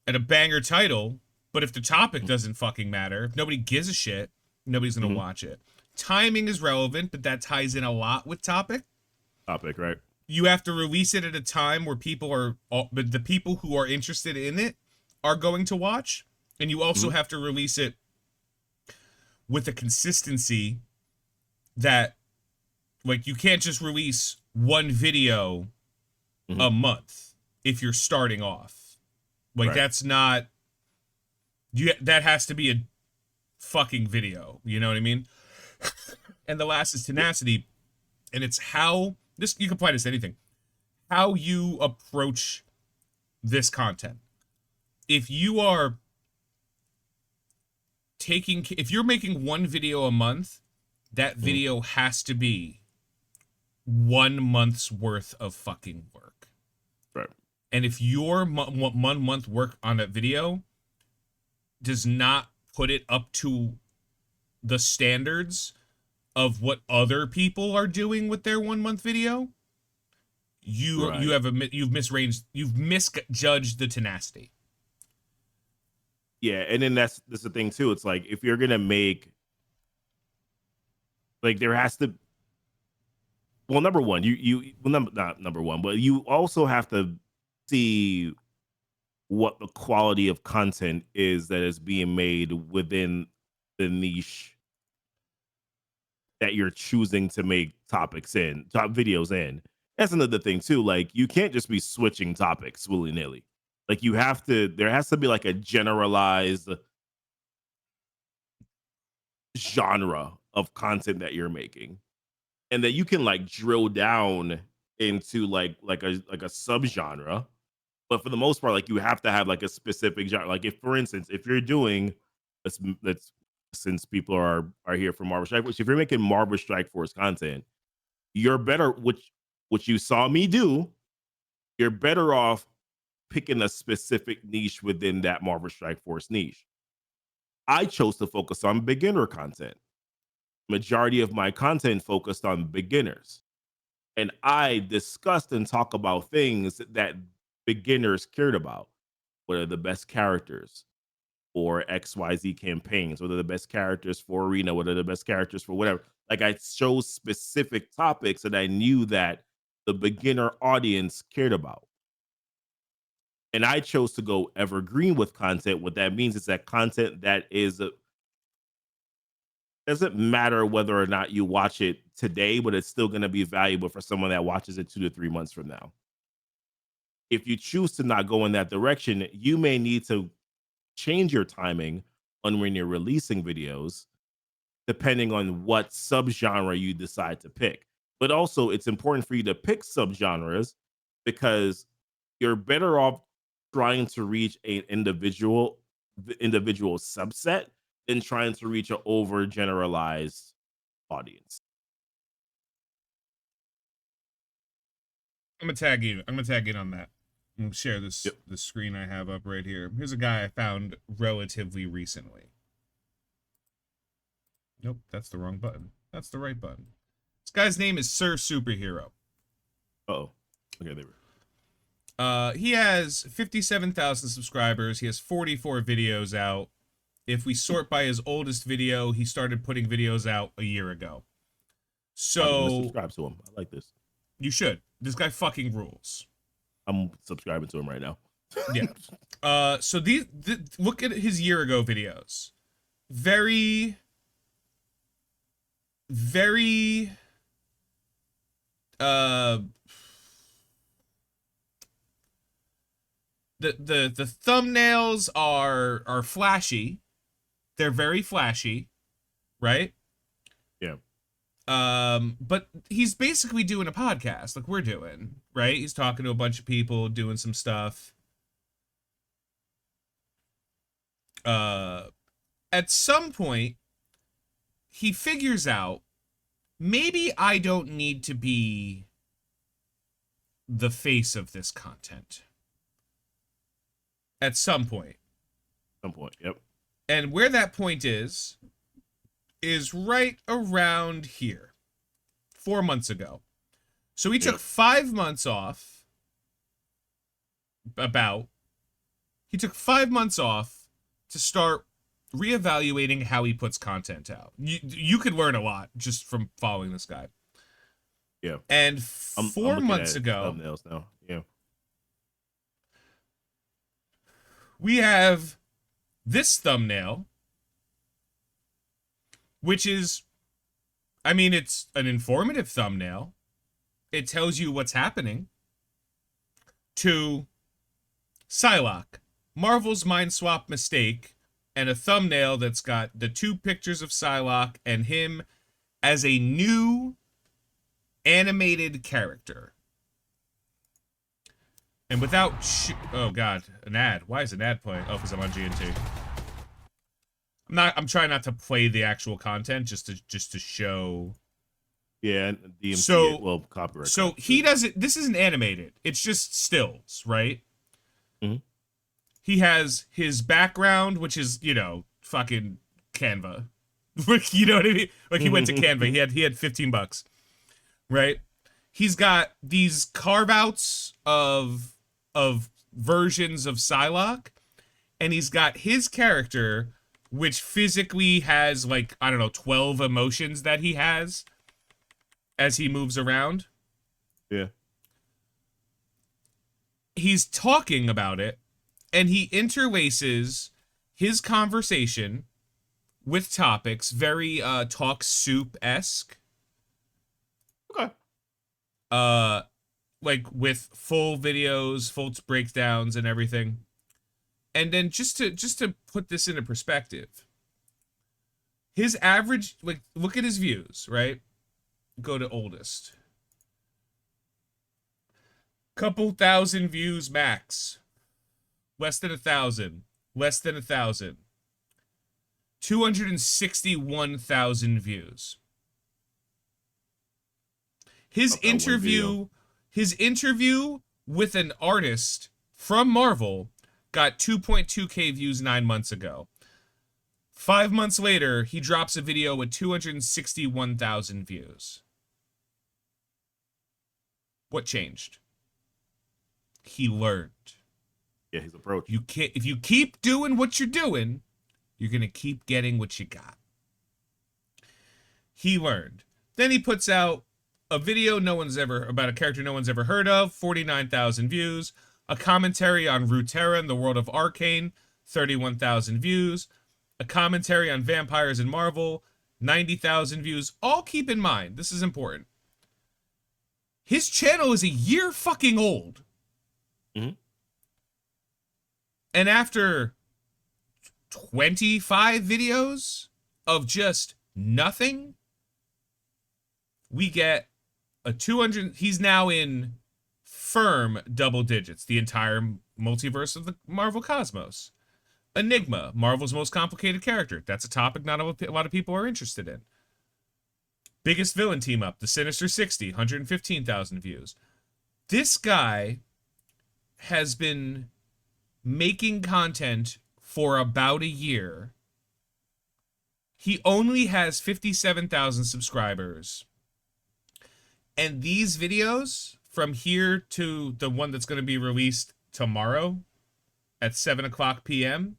and a banger title, but if the topic doesn't fucking matter, if nobody gives a shit, nobody's gonna watch it. Timing is relevant, but that ties in a lot with topic. Topic, right? You have to release it at a time where but the people who are interested in it are going to watch, and you also have to release it with a consistency that, like, you can't just release one video a month if you're starting off. Like, that's not, that has to be a fucking video, you know what I mean? And the last is tenacity, and it's how this, you can apply this to anything, how you approach this content. If you are if you're making one video a month, that video has to be 1 month's worth of fucking work. Right. And if your 1 month work on that video does not put it up to the standards of what other people are doing with their 1 month video, you've misjudged the tenacity. Yeah, and then that's the thing too. It's like, if you're gonna make, like, there has to, well, number one, not number one, but you also have to see what the quality of content is that is being made within the niche that you're choosing to make top videos in. That's another thing too. Like, you can't just be switching topics willy-nilly. Like, there has to be like a generalized genre of content that you're making, and that you can like drill down into like a subgenre. But for the most part, like, you have to have like a specific genre. Like, if, for instance, if you're doing, let's since people are here for Marvel Strike Force, if you're making Marvel Strike Force content, you're better, which you saw me do, you're better off picking a specific niche within that Marvel Strike Force niche. I chose to focus on beginner content. Majority of my content focused on beginners. And I discussed and talk about things that beginners cared about. What are the best characters for XYZ campaigns? What are the best characters for Arena? What are the best characters for whatever? Like, I chose specific topics that I knew that the beginner audience cared about. And I chose to go evergreen with content. What that means is that content that doesn't matter whether or not you watch it today, but it's still going to be valuable for someone that watches it 2 to 3 months from now. If you choose to not go in that direction, you may need to change your timing on when you're releasing videos, depending on what subgenre you decide to pick. But also, it's important for you to pick subgenres, because you're better off trying to reach an individual subset than trying to reach an overgeneralized audience. I'm gonna tag you on that. I'm gonna share this Yep. the screen I have up right here. Here's a guy I found relatively recently. Nope, that's the wrong button. That's the right button. This guy's name is Sir Superhero. Oh, okay, there we go. He has 57,000 subscribers. He has 44 videos out. If we sort by his oldest video, he started putting videos out a year ago. I'm gonna So subscribe to him. I like this. you should. This guy fucking rules. I'm subscribing to him right now. Yeah. So look at his year ago videos. Very, very the thumbnails are flashy. They're very flashy, right? Yeah. But he's basically doing a podcast like we're doing, right? He's talking to a bunch of people, doing some stuff. At some point, he figures out maybe I don't need to be the face of this content. At some point. Some point. Yep. And where that point is right around here. 4 months ago. So he took 5 months off. He took 5 months off to start reevaluating how he puts content out. You could learn a lot just from following this guy. Yeah. And I'm 4 months ago, thumbnails now. Yeah. we have this thumbnail, which is, I mean, it's an informative thumbnail. It tells you what's happening. To Psylocke, Marvel's Mind Swap mistake, and a thumbnail that's got the 2 pictures of Psylocke and him as a new animated character. And without oh god, an ad. Why is an ad playing? Oh, because I'm on GnT. I'm trying not to play the actual content just to show. Yeah, and DMC, so copyright. So he doesn't. This isn't animated. It's just stills, right? Mm-hmm. He has his background, which is fucking Canva. You know what I mean? Like he went to Canva. He had $15, right? He's got these carve outs of versions of Psylocke, and he's got his character, which physically has 12 emotions that he has as he moves around. Yeah. He's talking about it, and he interlaces his conversation with topics very Talk Soup-esque. Okay. With full videos, full breakdowns and everything. And then just to put this into perspective, his average, look at his views, right? Go to oldest. Couple thousand views max. Less than 1,000. Less than 1,000. 261,000 views. His interview with an artist from Marvel got 2.2k views 9 months ago. 5 months later, he drops a video with 261,000 views. What changed? He learned. Yeah, his approach. If you keep doing what you're doing, you're going to keep getting what you got. He learned. Then he puts out a video about a character no one's ever heard of, 49,000 views. A commentary on Runeterra and the world of Arcane, 31,000 views. A commentary on vampires in Marvel, 90,000 views. All keep in mind, this is important. His channel is a year fucking old. Mm-hmm. And after 25 videos of just nothing, we get a 200. He's now in firm double digits, the entire multiverse of the Marvel Cosmos. Enigma, Marvel's most complicated character. That's a topic not a lot of people are interested in. Biggest villain team up, the Sinister 60, 115,000 views. This guy has been making content for about a year. He only has 57,000 subscribers. And these videos, from here to the one that's going to be released tomorrow at 7:00 p.m.,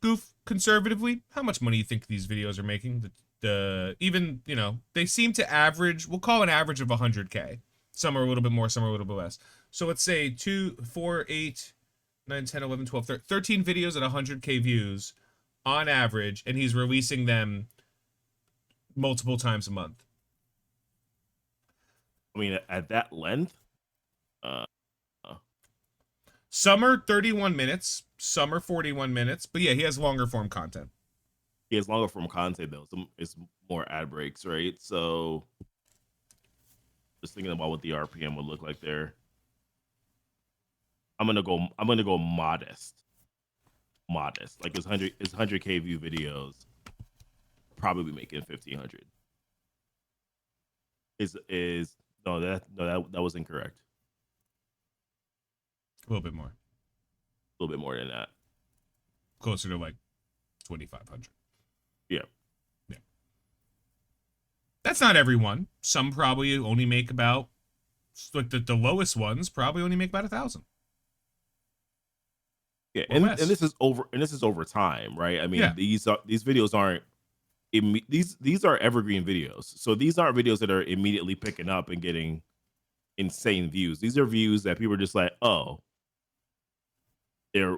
Goof, conservatively, how much money do you think these videos are making? Even, they seem to average, we'll call an average of 100K. Some are a little bit more, some are a little bit less. So let's say 2, 4, 8, 9, 10, 11, 12, 13 videos at 100K views on average, and he's releasing them multiple times a month. I mean, at that length, Some are 31 minutes, some are 41 minutes, but yeah, he has longer form content. He has longer form content though. It's more ad breaks, right? So just thinking about what the RPM would look like there. I'm gonna go modest. Modest. Like his 100K view videos probably making 1,500. Is no that was incorrect. A little bit more. A little bit more than that. Closer to like 2,500. Yeah. Yeah. That's not everyone. Some probably only make about, like the lowest ones probably only make about 1,000. Yeah, and this is over time, right? I mean, yeah. these videos aren't these are evergreen videos. So these aren't videos that are immediately picking up and getting insane views. These are views that people are just like, oh, they're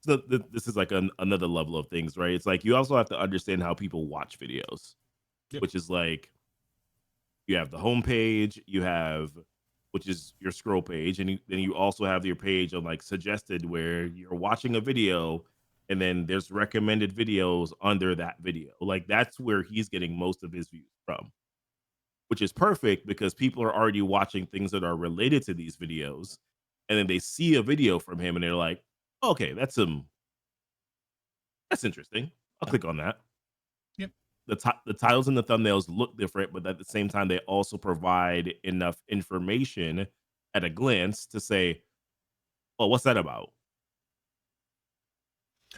this is like another level of things, right? It's like you also have to understand how people watch videos, which is like you have the homepage, you have which is your scroll page, and then you also have your page on like suggested where you're watching a video and then there's recommended videos under that video. Like that's where he's getting most of his views from, which is perfect because people are already watching things that are related to these videos, and then they see a video from him and they're like, okay, that's interesting. I'll click on that. Yep. The titles and the thumbnails look different, but at the same time, they also provide enough information at a glance to say, "Oh, what's that about?"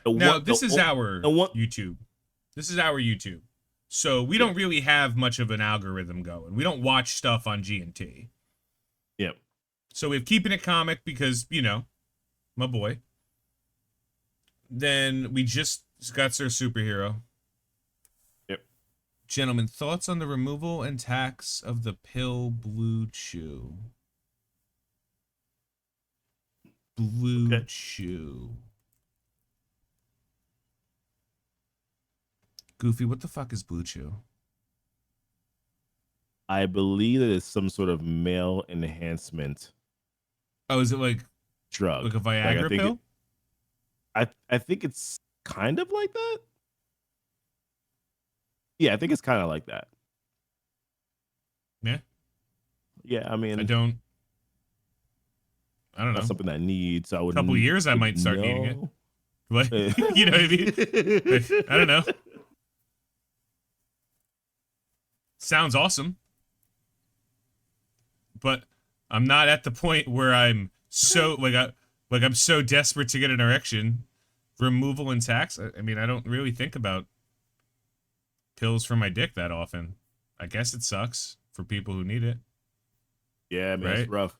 Now, this is our YouTube. This is our YouTube. So we don't really have much of an algorithm going. We don't watch stuff on GnT. Yep. So we have Keeping It Comic because, you know, my boy. Then we just got Sir Superhero. Yep. Gentlemen, thoughts on the removal and tax of the pill Blue Chew? Blue Chew. Goofy, what the fuck is Blue Chew? I believe it is some sort of male enhancement. Oh, is it like drug? Like a Viagra pill? I think it's kind of like that. Yeah, I think it's kind of like that. Yeah. Yeah, I mean, I don't know. That's something that needs. I would. A couple years, I might start needing it. Like, you know what I mean? I don't know. Sounds awesome, but I'm not at the point where I'm so I'm so desperate to get an erection. Removal and tax. I mean, I don't really think about pills for my dick that often. I guess it sucks for people who need it. Yeah, man, It's rough.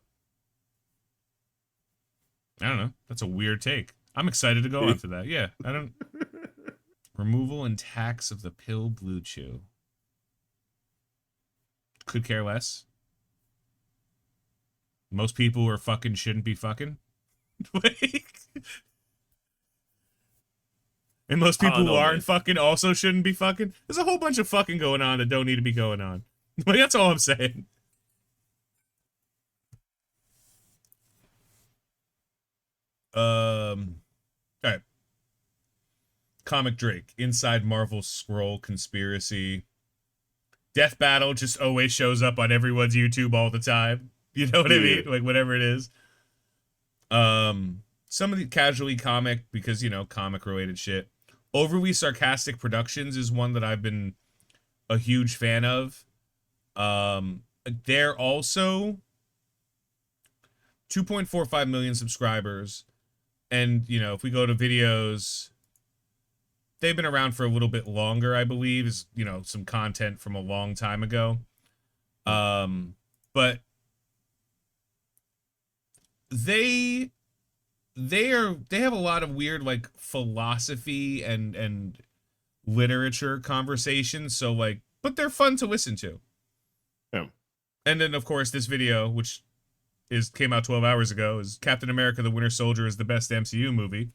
I don't know. That's a weird take. I'm excited to go on to that. Yeah, I don't. Removal and tax of the pill Blue Chew. Could care less. Most people who are fucking shouldn't be fucking. And most people who aren't fucking also shouldn't be fucking. There's a whole bunch of fucking going on that don't need to be going on. Like, that's all I'm saying. All right. Comic Drake, Inside Marvel Scroll Conspiracy. Death Battle just always shows up on everyone's YouTube all the time. You know what I mean? Like, whatever it is. Some of the casually comic, because, you know, comic related shit. Overly Sarcastic Productions is one that I've been a huge fan of. They're also 2.45 million subscribers. And, you know, if we go to videos, they've been around for a little bit longer, I believe, is, you know, some content from a long time ago. But they have a lot of weird, like, philosophy and literature conversations. So, like, but they're fun to listen to. Yeah. And then, of course, this video, which came out 12 hours ago, is Captain America: The Winter Soldier is the best MCU movie.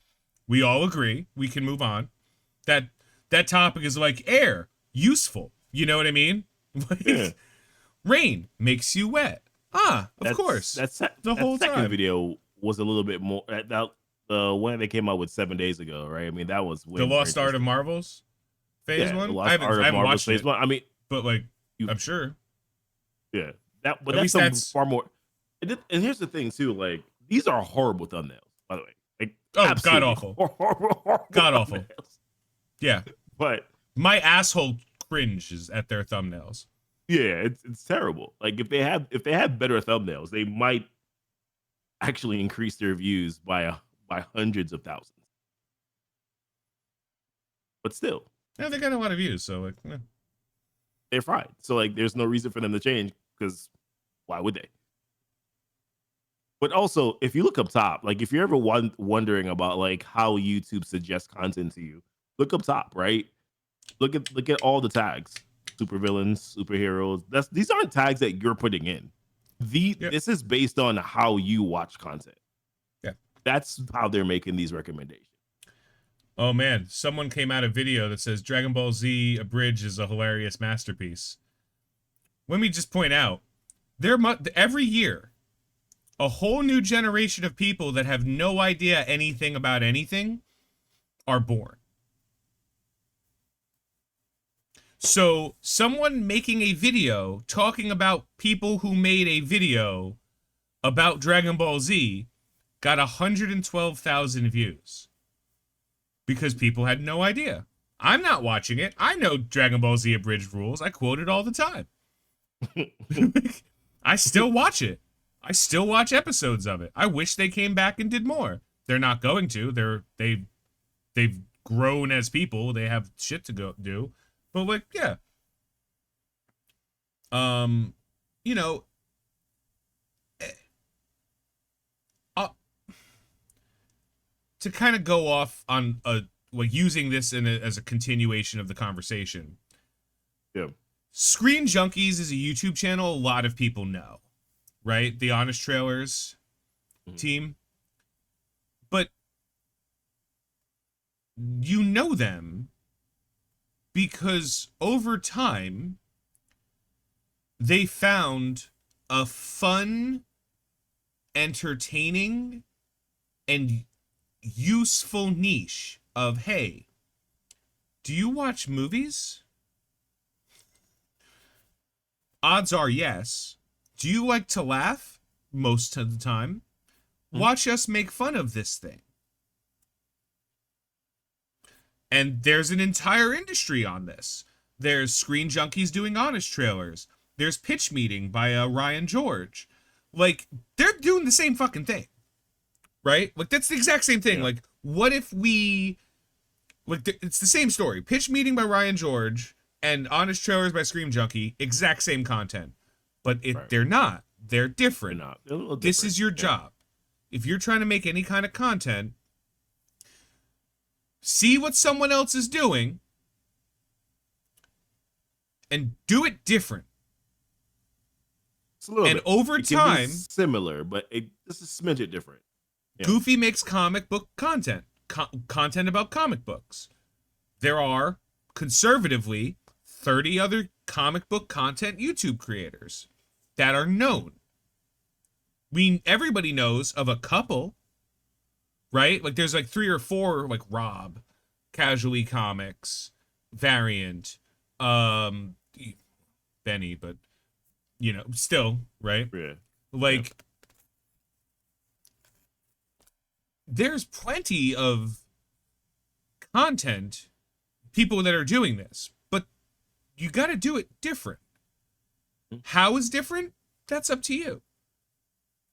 We all agree. We can move on. That topic is like air, useful. You know what I mean? Like, rain makes you wet. Of course. That's the whole second time. video was a little bit more. That the one they came out with 7 days ago, right? I mean, that was way The more Lost Art of interesting. Marvels phase Yeah, the one. Lost Art I of haven't Marvels watched phase it, one. I mean, but like you I'm sure. yeah, but At that's least some that's far more. And here's the thing too, like these are horrible thumbnails, by the way, like god absolutely awful. horrible God awful. thumbnails. Yeah. But My asshole cringes at their thumbnails. yeah, it's terrible. Like if they had better thumbnails, they might actually increase their views by hundreds of thousands. But still, Yeah, they got a lot of views, so like they're fried. So like, there's no reason for them to change because why would they? But also, if you look up top, like if you're ever wondering about like how YouTube suggests content to you, look up top, right? Look at all the tags: supervillains, superheroes. These aren't tags that you're putting in. This is based on how you watch content. Yeah, that's how they're making these recommendations. Oh man, someone came out a video that says Dragon Ball Z Abridged is a hilarious masterpiece. Let me just point out, every year, a whole new generation of people that have no idea anything about anything are born. So someone making a video talking about people who made a video about Dragon Ball Z got 112,000 views. Because people had no idea. I'm not watching it. I know Dragon Ball Z Abridged rules. I quote it all the time. I still watch it. I still watch episodes of it. I wish they came back and did more. They're not going to. They've grown as people. They have shit to go do. But like, yeah. You know, to kind of go off on like using this as a continuation of the conversation. Yeah. Screen Junkies is a YouTube channel a lot of people know, right? The Honest Trailers team. But you know them because over time they found a fun, entertaining, and useful niche of, hey, do you watch movies? Odds are yes. Do you like to laugh? Most of the time. Watch us make fun of this thing. And there's an entire industry on this. There's Screen Junkies doing Honest Trailers. There's Pitch Meeting by Ryan George. Like, they're doing the same fucking thing. Right? Like, that's the exact same thing. Yeah. Like, what if we... Like, it's the same story. Pitch Meeting by Ryan George and Honest Trailers by Screen Junkie. Exact same content. But they're not. They're different. They're not. They're a little different. This is your job. If you're trying to make any kind of content, see what someone else is doing and do it different. It's a little and bit. Over it time... Can be similar, but this is a smidget different. Yeah. Goofy makes comic book content. Content about comic books. There are, conservatively, 30 other comic book content YouTube creators that are known. Everybody knows of a couple, right? Like, there's like 3 or 4, like Rob, Casually Comics, Variant, Benny, but, you know, still, right? Yeah. Like... Yeah. There's plenty of content, people that are doing this, but you got to do it different. How is different? That's up to you.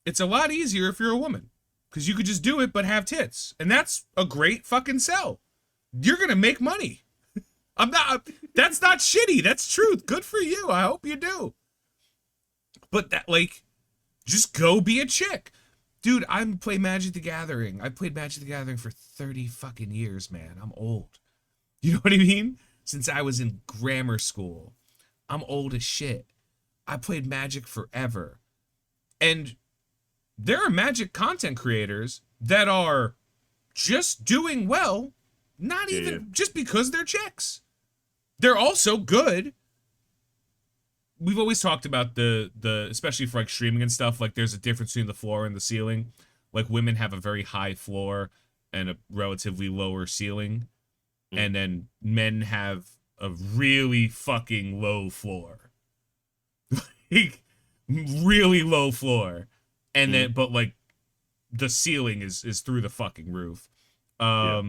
It's a lot easier if you're a woman, because you could just do it but have tits, and that's a great fucking sell. You're gonna make money. That's not shitty. That's truth. Good for you. I hope you do. But that, like, just go be a chick. Dude, I play Magic the Gathering. I played Magic the Gathering for 30 fucking years, man. I'm old. You know what I mean? Since I was in grammar school. I'm old as shit. I played Magic forever. And there are Magic content creators that are just doing well, not even just because they're chicks. They're also good. We've always talked about the especially for like streaming and stuff, like there's a difference between the floor and the ceiling. Like women have a very high floor and a relatively lower ceiling, and then men have a really fucking low floor. Like, really low floor. And then but like the ceiling is through the fucking roof. But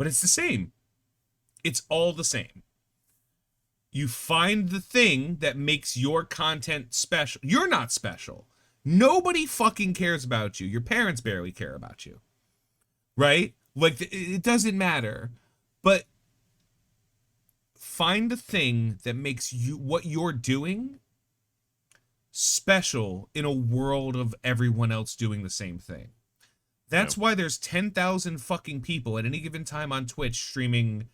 it's the same. It's all the same. You find the thing that makes your content special. You're not special. Nobody fucking cares about you. Your parents barely care about you. Right? Like, it doesn't matter. But find the thing that makes you, what you're doing, special in a world of everyone else doing the same thing. That's why there's 10,000 fucking people at any given time on Twitch streaming,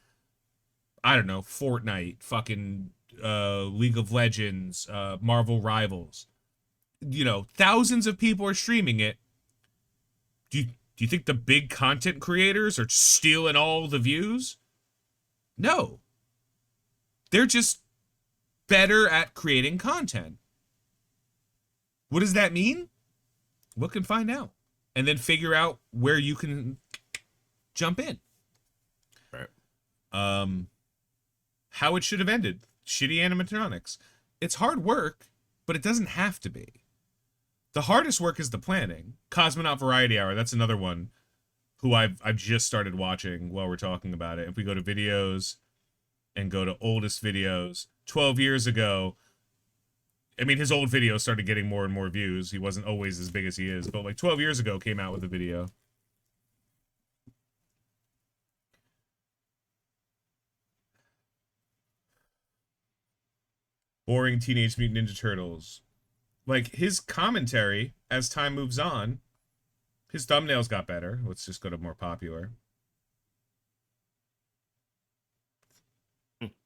I don't know, Fortnite, fucking League of Legends, Marvel Rivals. You know, thousands of people are streaming it. Do you think the big content creators are stealing all the views? No. They're just better at creating content. What does that mean? Look and find out. And then figure out where you can jump in. Right. How it should have ended. Shitty animatronics. It's hard work, but it doesn't have to be. The hardest work is the planning. Cosmonaut Variety Hour, that's another one who I've just started watching while we're talking about it. If we go to videos and go to oldest videos, 12 years ago, I mean, his old videos started getting more and more views. He wasn't always as big as he is, but like 12 years ago came out with a video. Boring Teenage Mutant Ninja Turtles. Like, his commentary, as time moves on, his thumbnails got better. Let's just go to more popular.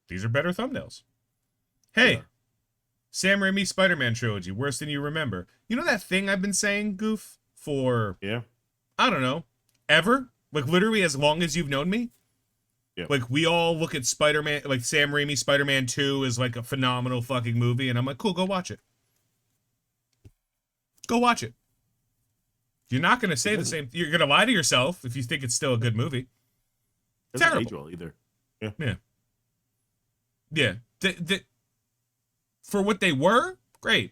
These are better thumbnails. Hey, yeah. Sam Raimi Spider-Man trilogy, worse than you remember. You know that thing I've been saying, Goof, for, I don't know, ever? Like, literally as long as you've known me? Yeah. Like, we all look at Spider-Man, like, Sam Raimi Spider-Man 2 is, like, a phenomenal fucking movie, and I'm like, cool, go watch it. Go watch it. You're not going to say the same. You're going to lie to yourself if you think it's still a good movie. Terrible. Age well either. Yeah. For what they were, great.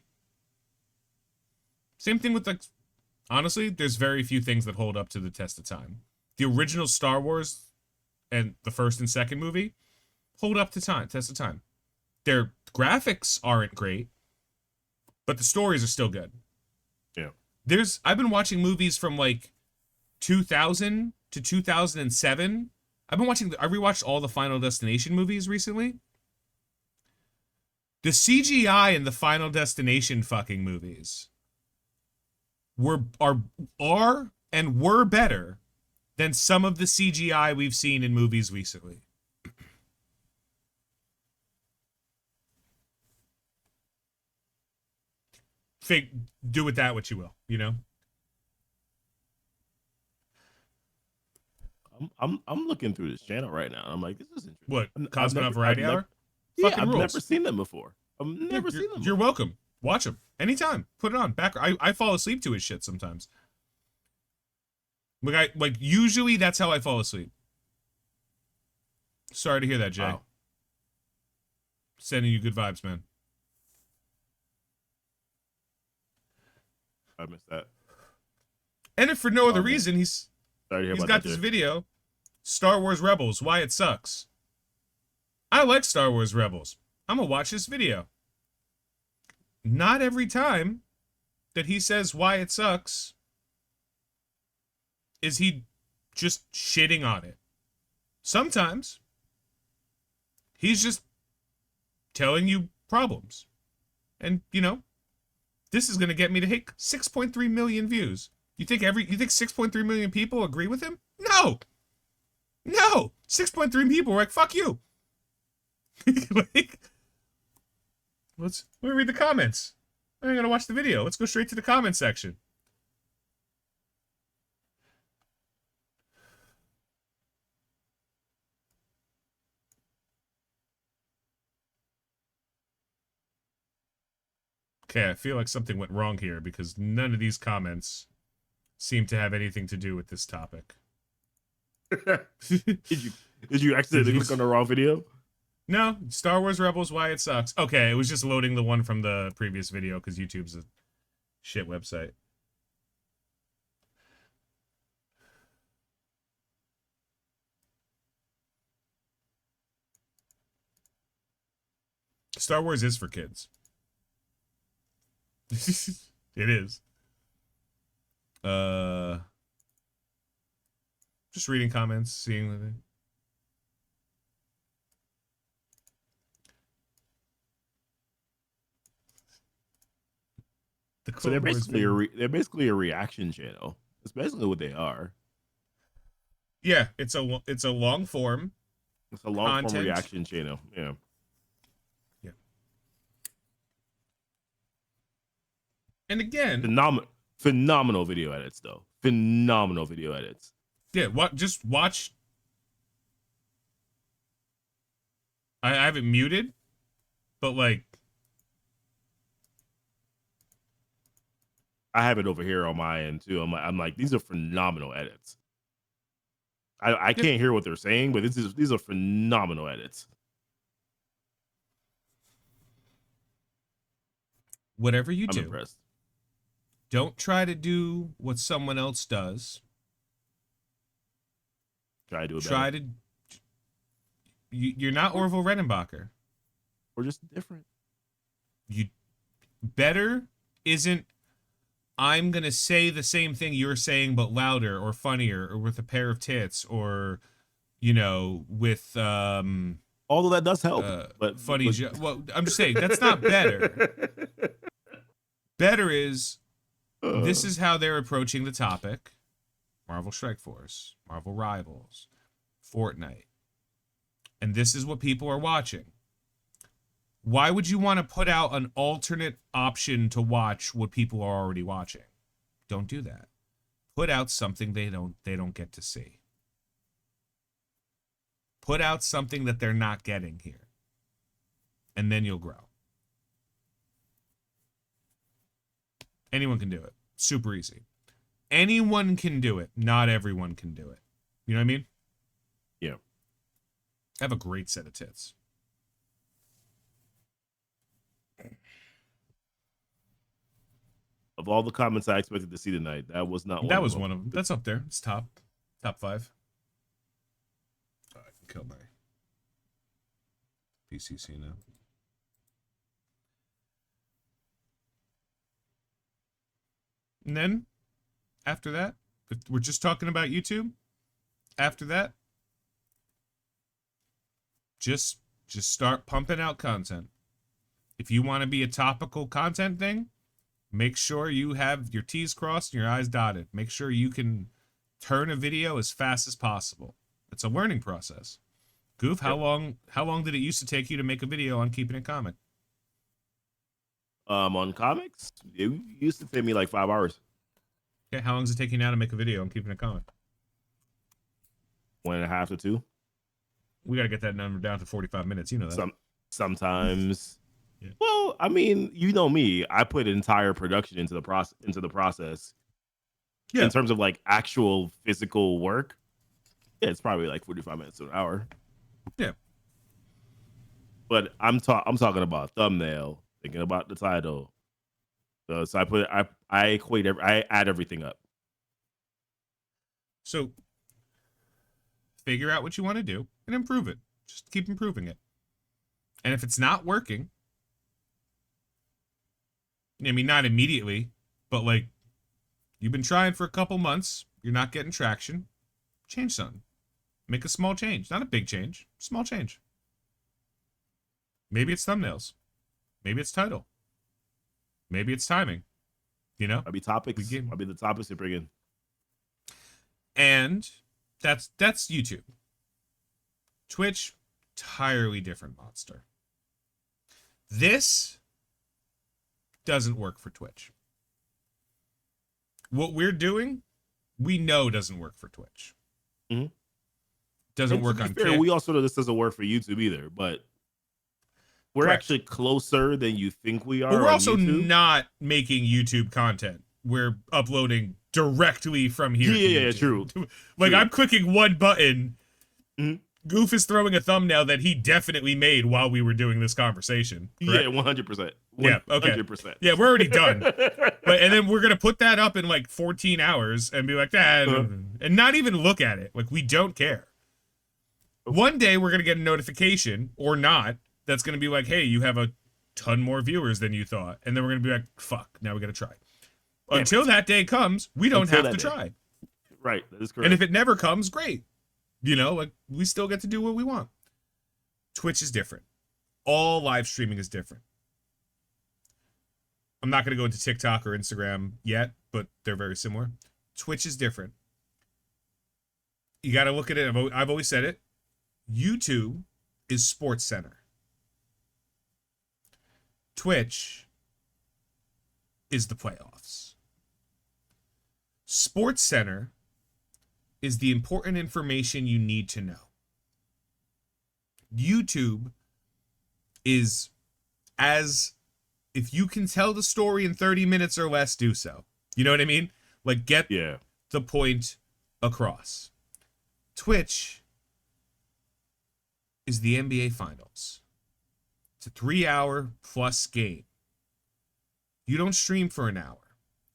Same thing with, like, honestly, there's very few things that hold up to the test of time. The original Star Wars and the first and second movie hold up to test of time. Their graphics aren't great, but the stories are still good. Yeah. I've been watching movies from like 2000 to 2007. I rewatched all the Final Destination movies recently. The CGI in the Final Destination fucking movies are and were better than some of the CGI we've seen in movies recently. Do with that what you will, you know? I'm looking through this channel right now. I'm like, this is interesting. What? Cosmonaut Variety Hour? Yeah, I've never seen them before. You're welcome. Watch them anytime. Put it on. I fall asleep to his shit sometimes. Like usually that's how I fall asleep. Sorry to hear that, Jay. Wow. Sending you good vibes, man. I missed that. And if for no other reason, he's got this Jay. video, Star Wars Rebels, why it sucks. I like Star Wars Rebels. I'm gonna watch this video. Not every time that he says why it sucks is he just shitting on it. Sometimes he's just telling you problems. And, you know, this is going to get me to hit 6.3 million views. You think 6.3 million people agree with him? No. 6.3 people are like, fuck you. Like, let me read the comments. I ain't gonna watch the video. Let's go straight to the comment section. Okay, I feel like something went wrong here because none of these comments seem to have anything to do with this topic. Did you accidentally click on the wrong video? No, Star Wars Rebels, why it sucks. Okay, it was just loading the one from the previous video because YouTube's a shit website. Star Wars is for kids. It is. Just reading comments, seeing the thing. So they're basically a reaction channel. That's basically what they are. Yeah, it's a long form. It's a long form reaction channel. Yeah. Yeah. And again, phenomenal video edits though. Phenomenal video edits. Yeah, just watch. I have it muted, but like I have it over here on my end too. I'm like, these are phenomenal edits. I can't hear what they're saying, but these are phenomenal edits. Whatever you I'm do, impressed. Don't try to do what someone else does. Try to do it Try better. to. You're not Orville Redenbacher. We're just different. Better isn't. I'm gonna say the same thing you're saying, but louder or funnier, or with a pair of tits, or with Although that does help, but funny. Well, I'm just saying that's not better. Better is this is how they're approaching the topic: Marvel Strike Force, Marvel Rivals, Fortnite, and this is what people are watching. Why would you want to put out an alternate option to watch what people are already watching? Don't do that. Put out something they don't get to see. Put out something that they're not getting here. And then you'll grow. Anyone can do it. Super easy. Anyone can do it. Not everyone can do it. You know what I mean? Yeah. I have a great set of tits. Of all the comments I expected to see tonight, that was not one. That was one of them. That's up there. It's top 5. Oh, I can kill my PCC now. And then, after that, if we're just talking about YouTube, after that, just start pumping out content. If you want to be a topical content thing, make sure you have your T's crossed and your I's dotted. Make sure you can turn a video as fast as possible. It's a learning process. Goof, how long did it used to take you to make a video on keeping it comic? On comics, it used to take me like 5 hours. Okay, how long does it take you now to make a video on keeping it comic? 1.5 to 2. We got to get that number down to 45 minutes. You know that. Sometimes. Yeah. Well, I mean, you know me. I put entire production into the process. Yeah. In terms of like actual physical work, yeah, it's probably like 45 minutes to an hour. Yeah. But I'm talking about thumbnail, thinking about the title. So I add everything up. So figure out what you want to do and improve it. Just keep improving it. And if it's not working, I mean, not immediately, but like you've been trying for a couple months, you're not getting traction, change something. Make a small change. Not a big change, small change. Maybe it's thumbnails. Maybe it's title. Maybe it's timing. You know? Might be topics. Might be the topics you bring in. And that's YouTube. Twitch, entirely different monster. This doesn't work for Twitch. What we're doing, we know doesn't work for Twitch. Mm-hmm. Doesn't work on Kick. We also know this doesn't work for YouTube either, but We're Correct. actually closer than you think we are. But we're on also YouTube. not making YouTube content. We're uploading directly from here. Yeah, true. Like, True. I'm clicking one button. Mhm. Goof is throwing a thumbnail that he definitely made while we were doing this conversation. Correct? Yeah, 100%. Yeah, okay. 100%. Yeah, we're already done. And then we're gonna put that up in like 14 hours and be like, and not even look at it. Like, we don't care. One day we're gonna get a notification or not that's gonna be like, hey, you have a ton more viewers than you thought, and then we're gonna be like, fuck, now we gotta try. Until that day comes, we don't have to try. Right, that is correct. And if it never comes, great. You know, like, we still get to do what we want. Twitch is different. All live streaming is different. I'm not going to go into TikTok or Instagram yet, but they're very similar. Twitch is different. You got to look at it. I've always said it. YouTube is Sports Center. Twitch is the playoffs. Sports Center is the important information you need to know. YouTube is if you can tell the story in 30 minutes or less, do so. You know what I mean? Like, get the point across. Twitch is the NBA Finals. It's a 3-hour plus game. You don't stream for an hour.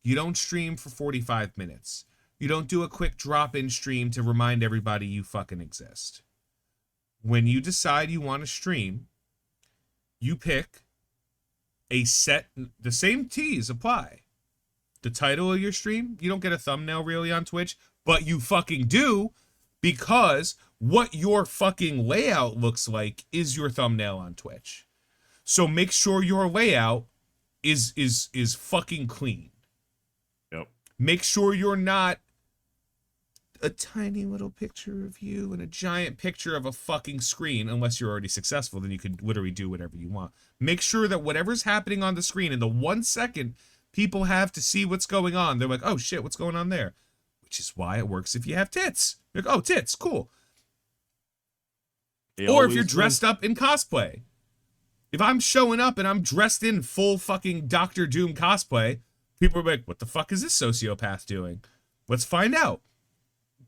You don't stream for 45 minutes. You don't do a quick drop-in stream to remind everybody you fucking exist. When you decide you want to stream, you pick a set, the same teas apply. The title of your stream, you don't get a thumbnail really on Twitch, but you fucking do, because what your fucking layout looks like is your thumbnail on Twitch. So make sure your layout is fucking clean. Yep. Make sure you're not a tiny little picture of you and a giant picture of a fucking screen. Unless you're already successful, then you could literally do whatever you want. Make sure that whatever's happening on the screen in the 1 second people have to see what's going on, they're like, oh shit, what's going on there? Which is why it works if you have tits. You're like, oh, tits, cool. Or if you're dressed up in cosplay. If I'm showing up and I'm dressed in full fucking Doctor Doom cosplay, people are like, what the fuck is this sociopath doing? Let's find out.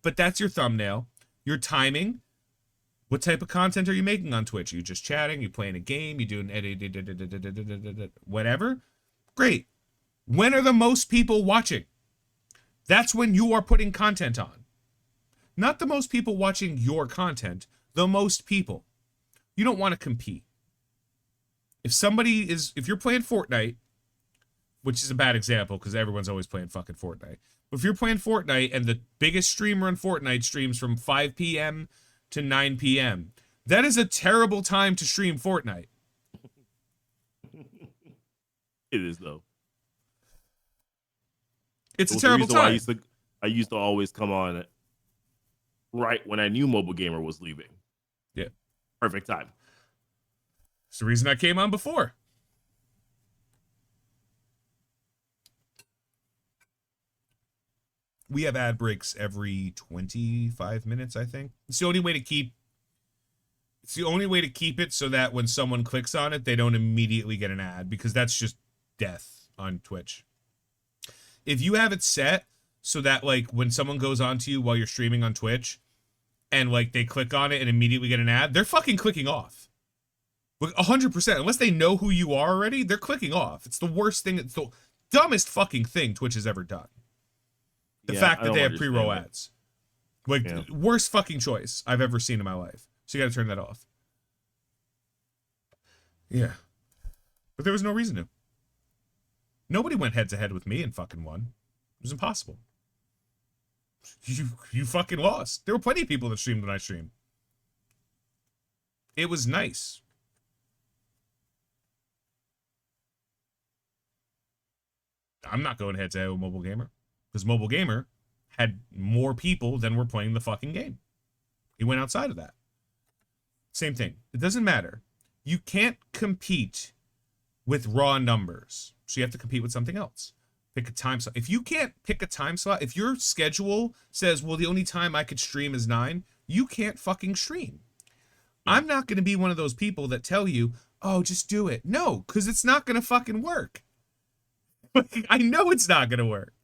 But that's your thumbnail. Your timing. What type of content are you making on Twitch? Are you just chatting? Are you playing a game? You doing whatever? Great. When are the most people watching? That's when you are putting content on. Not the most people watching your content. The most people. You don't want to compete. If you're playing Fortnite, which is a bad example because everyone's always playing fucking Fortnite. But if you're playing Fortnite and the biggest streamer in Fortnite streams from 5 p.m. to 9 p.m., that is a terrible time to stream Fortnite. It is, though. It's a terrible time. I used to always come on right when I knew Mobile Gamer was leaving. Yeah. Perfect time. It's the reason I came on before. We have ad breaks every 25 minutes, I think. It's the only way to keep it so that when someone clicks on it, they don't immediately get an ad, because that's just death on Twitch. If you have it set so that, like, when someone goes on to you while you're streaming on Twitch and, like, they click on it and immediately get an ad, they're fucking clicking off. Like, 100%. Unless they know who you are already, they're clicking off. It's the worst thing. It's the dumbest fucking thing Twitch has ever done. The fact that they have pre-roll ads. Like, worst fucking choice I've ever seen in my life. So you gotta turn that off. Yeah. But there was no reason to. Nobody went head-to-head with me and fucking won. It was impossible. You fucking lost. There were plenty of people that streamed when I streamed. It was nice. I'm not going head-to-head with Mobile Gamer. Because Mobile Gamer had more people than were playing the fucking game. He went outside of that. Same thing. It doesn't matter. You can't compete with raw numbers. So you have to compete with something else. Pick a time slot. If you can't pick a time slot, if your schedule says, well, the only time I could stream is 9, you can't fucking stream. I'm not going to be one of those people that tell you, oh, just do it. No, because it's not going to fucking work. I know it's not going to work.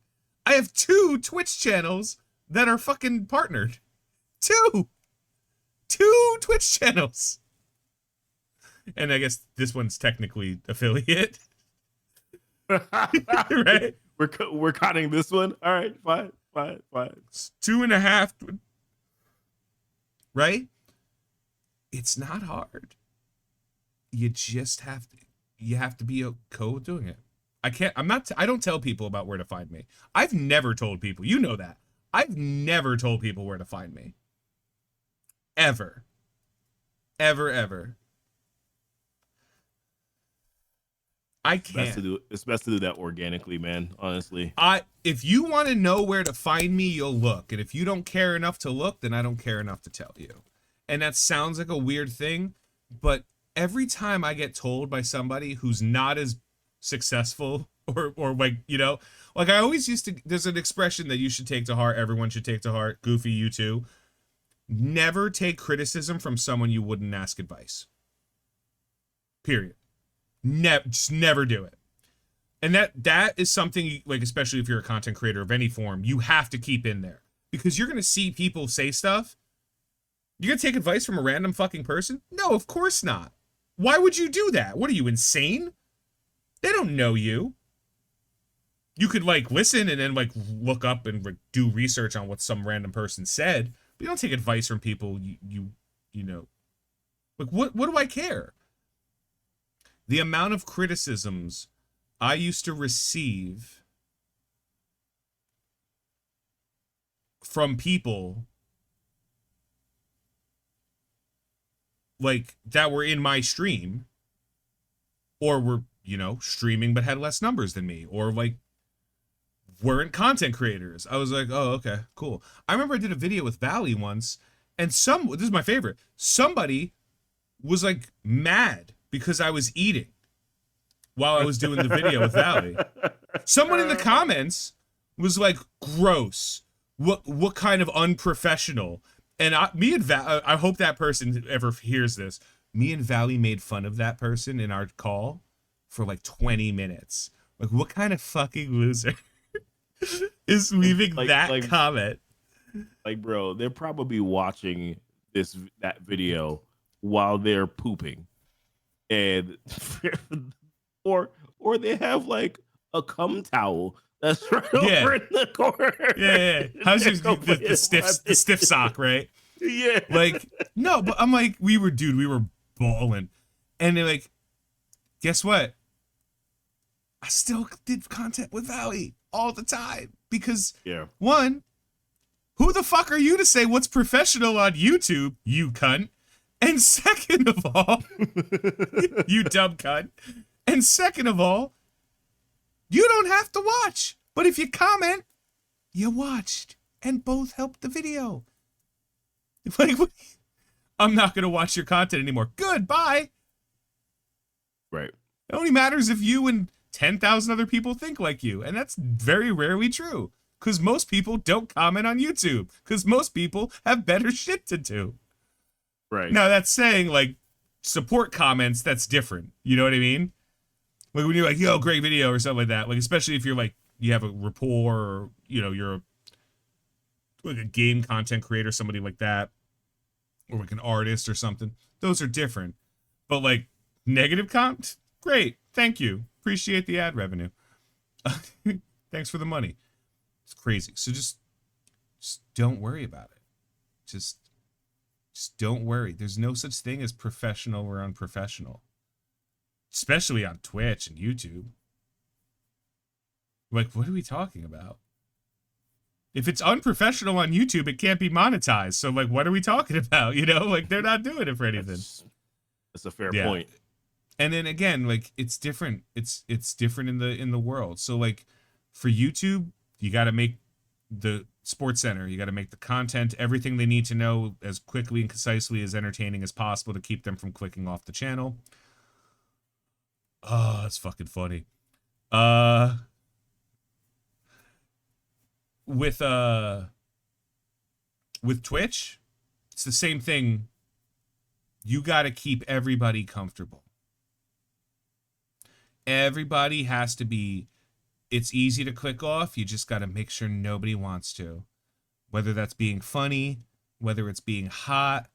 I have 2 Twitch channels that are fucking partnered. 2 Twitch channels. And I guess this one's technically affiliate. Right? We're cutting this one. All right, fine. It's 2.5. Right? It's not hard. You just have to be okay with doing it. I don't tell people about where to find me. I've never told people, you know that. I've never told people where to find me. Ever. Ever. I can't. It's best to do that organically, man. Honestly. If you want to know where to find me, you'll look. And if you don't care enough to look, then I don't care enough to tell you. And that sounds like a weird thing, but every time I get told by somebody who's not as successful or like, you know, like I always used to, there's an expression that you should take to heart, everyone should take to heart, Goofy, you too. Never take criticism from someone you wouldn't ask advice. Period. Just never do it. And that is something, like, especially if you're a content creator of any form, you have to keep in there. Because you're going to see people say stuff. You're going to take advice from a random fucking person? No, of course not. Why would you do that? What are you, insane? They don't know you. You could, like, listen and then, like, look up and, like, do research on what some random person said. But you don't take advice from people you know. Like, what do I care? The amount of criticisms I used to receive from people like that were in my stream or were, you know, streaming but had less numbers than me, or like weren't content creators. I was like, oh, okay, cool. I remember I did a video with Valley once, and this is my favorite. Somebody was like mad because I was eating while I was doing the video with Valley. Someone in the comments was like, gross. What kind of unprofessional? And I hope that person ever hears this. Me and Valley made fun of that person in our call for like 20 minutes. Like, what kind of fucking loser is leaving that comment? Like, bro, they're probably watching that video while they're pooping, and or they have like a cum towel that's right over in the corner. Yeah. How's the stiff sock, right? Yeah. Like, no, but I'm like, we were balling, and they're like, guess what? I still did content with Valley all the time because one, who the fuck are you to say what's professional on YouTube, you cunt? And second of all, you dumb cunt. And second of all, you don't have to watch. But if you comment, you watched. And both helped the video. Like, I'm not going to watch your content anymore. Goodbye. Right. It only matters if you and 10,000 other people think like you. And that's very rarely true. Because most people don't comment on YouTube. Because most people have better shit to do. Right. Now, that's saying, like, support comments, that's different. You know what I mean? Like, when you're like, yo, great video or something like that. Like, especially if you're, like, you have a rapport or, you know, you're like a game content creator, somebody like that. Or, like, an artist or something. Those are different. But, like, negative comment? Great. Thank you. Appreciate the ad revenue. Thanks for the money. It's crazy. So just don't worry about it. Just don't worry. There's no such thing as professional or unprofessional. Especially on Twitch and YouTube. Like, what are we talking about? If it's unprofessional on YouTube, it can't be monetized. So, like, what are we talking about? You know, like, they're not doing it for anything. That's a fair point. And then again, like, it's different. It's different in the world. So, like, for YouTube, you got to make the Sports Center, you got to make the content, everything they need to know as quickly and concisely as entertaining as possible to keep them from clicking off the channel. Oh, that's fucking funny. With Twitch, it's the same thing. You got to keep everybody comfortable. Everybody has to be, it's easy to click off. You just got to make sure nobody wants to. Whether that's being funny, whether it's being hot,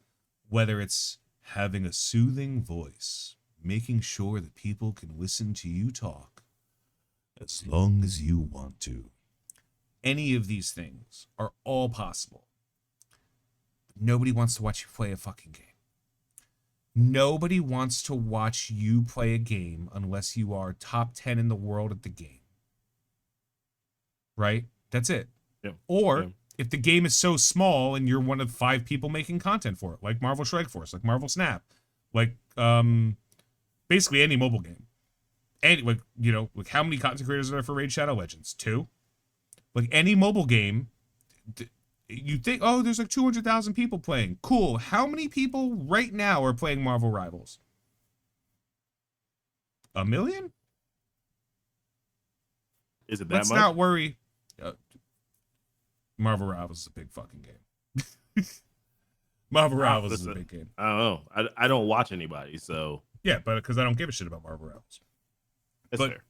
whether it's having a soothing voice, making sure that people can listen to you talk as long as you want to. Any of these things are all possible. Nobody wants to watch you play a fucking game. Nobody wants to watch you play a game unless you are top 10 in the world at the game. Right? That's it. Yeah. Or if the game is so small and you're one of 5 people making content for it, like Marvel Strike Force, like Marvel Snap, like basically any mobile game. And like, you know, like how many content creators are there for Raid Shadow Legends? 2? Like any mobile game, you think, oh, there's like 200,000 people playing. Cool. How many people right now are playing Marvel Rivals? 1 million? Is it that Let's much? not worry. Marvel Rivals is a big fucking game. Marvel Rivals is a big game. I don't know. I don't watch anybody, so. Yeah, but because I don't give a shit about Marvel Rivals. That's but fair.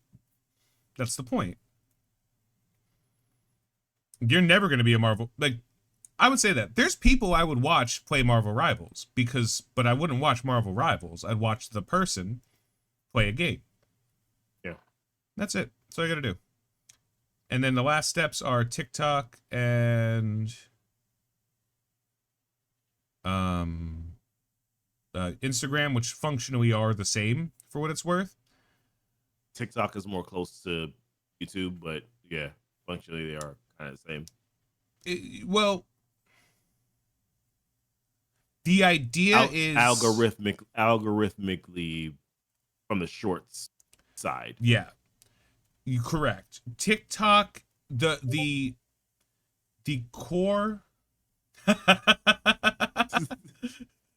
That's the point. You're never going to be a Marvel. Like, I would say that. There's people I would watch play Marvel Rivals, but I wouldn't watch Marvel Rivals. I'd watch the person play a game. Yeah. That's it. That's all you got to do. And then the last steps are TikTok and Instagram, which functionally are the same for what it's worth. TikTok is more close to YouTube, but yeah, functionally they are kind of the same. Well, the idea is algorithmically from the shorts side. Yeah. You correct. TikTok, the core.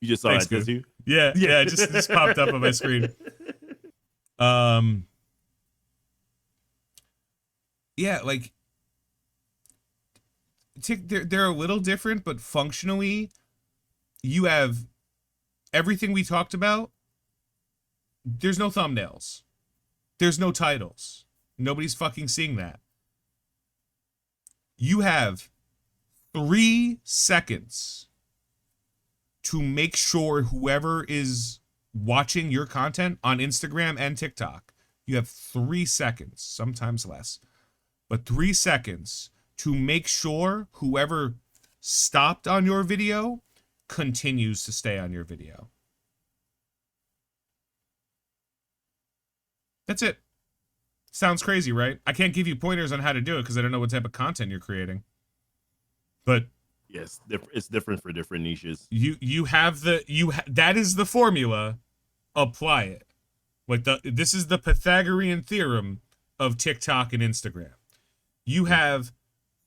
You just saw Thanks, that, did you? Yeah, it just popped up on my screen. Yeah, like they're a little different, but functionally, you have everything we talked about. There's no thumbnails. There's no titles. Nobody's fucking seeing that. You have 3 seconds to make sure whoever is watching your content on Instagram and TikTok, you have 3 seconds, sometimes less, but 3 seconds to make sure whoever stopped on your video continues to stay on your video. That's it. Sounds crazy, right? I can't give you pointers on how to do it because I don't know what type of content you're creating. But yes, it's different for different niches. That is the formula. Apply it. Like this is the Pythagorean theorem of TikTok and Instagram. You have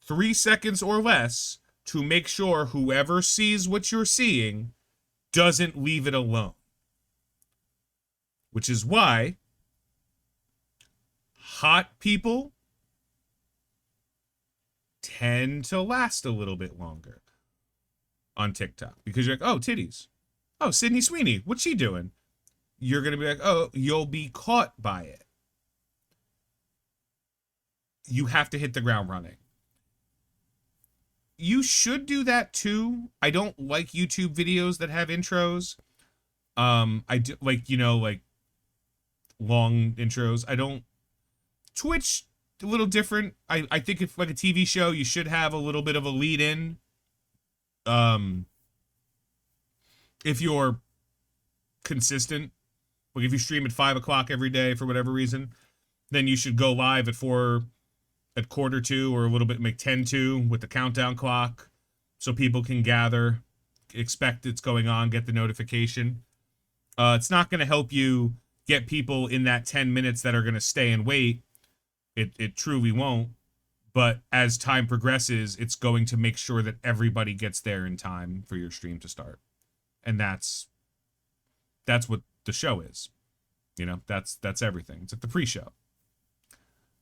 3 seconds or less to make sure whoever sees what you're seeing doesn't leave it alone. Which is why hot people tend to last a little bit longer on TikTok because you're like, oh, titties. Oh, Sydney Sweeney, what's she doing? You're going to be like, oh, you'll be caught by it. You have to hit the ground running. You should do that too. I don't like YouTube videos that have intros. I do like long intros. I don't. Twitch, a little different. I think if like a TV show, you should have a little bit of a lead in. If you're consistent, like if you stream at 5 o'clock every day for whatever reason, then you should go live at 2:45 or a little bit, make 10:02 with the countdown clock so people can gather, expect it's going on, get the notification. It's not going to help you get people in that 10 minutes that are going to stay and wait. It truly won't. But as time progresses, it's going to make sure that everybody gets there in time for your stream to start. And that's what the show is. You know, that's everything. It's like the pre-show.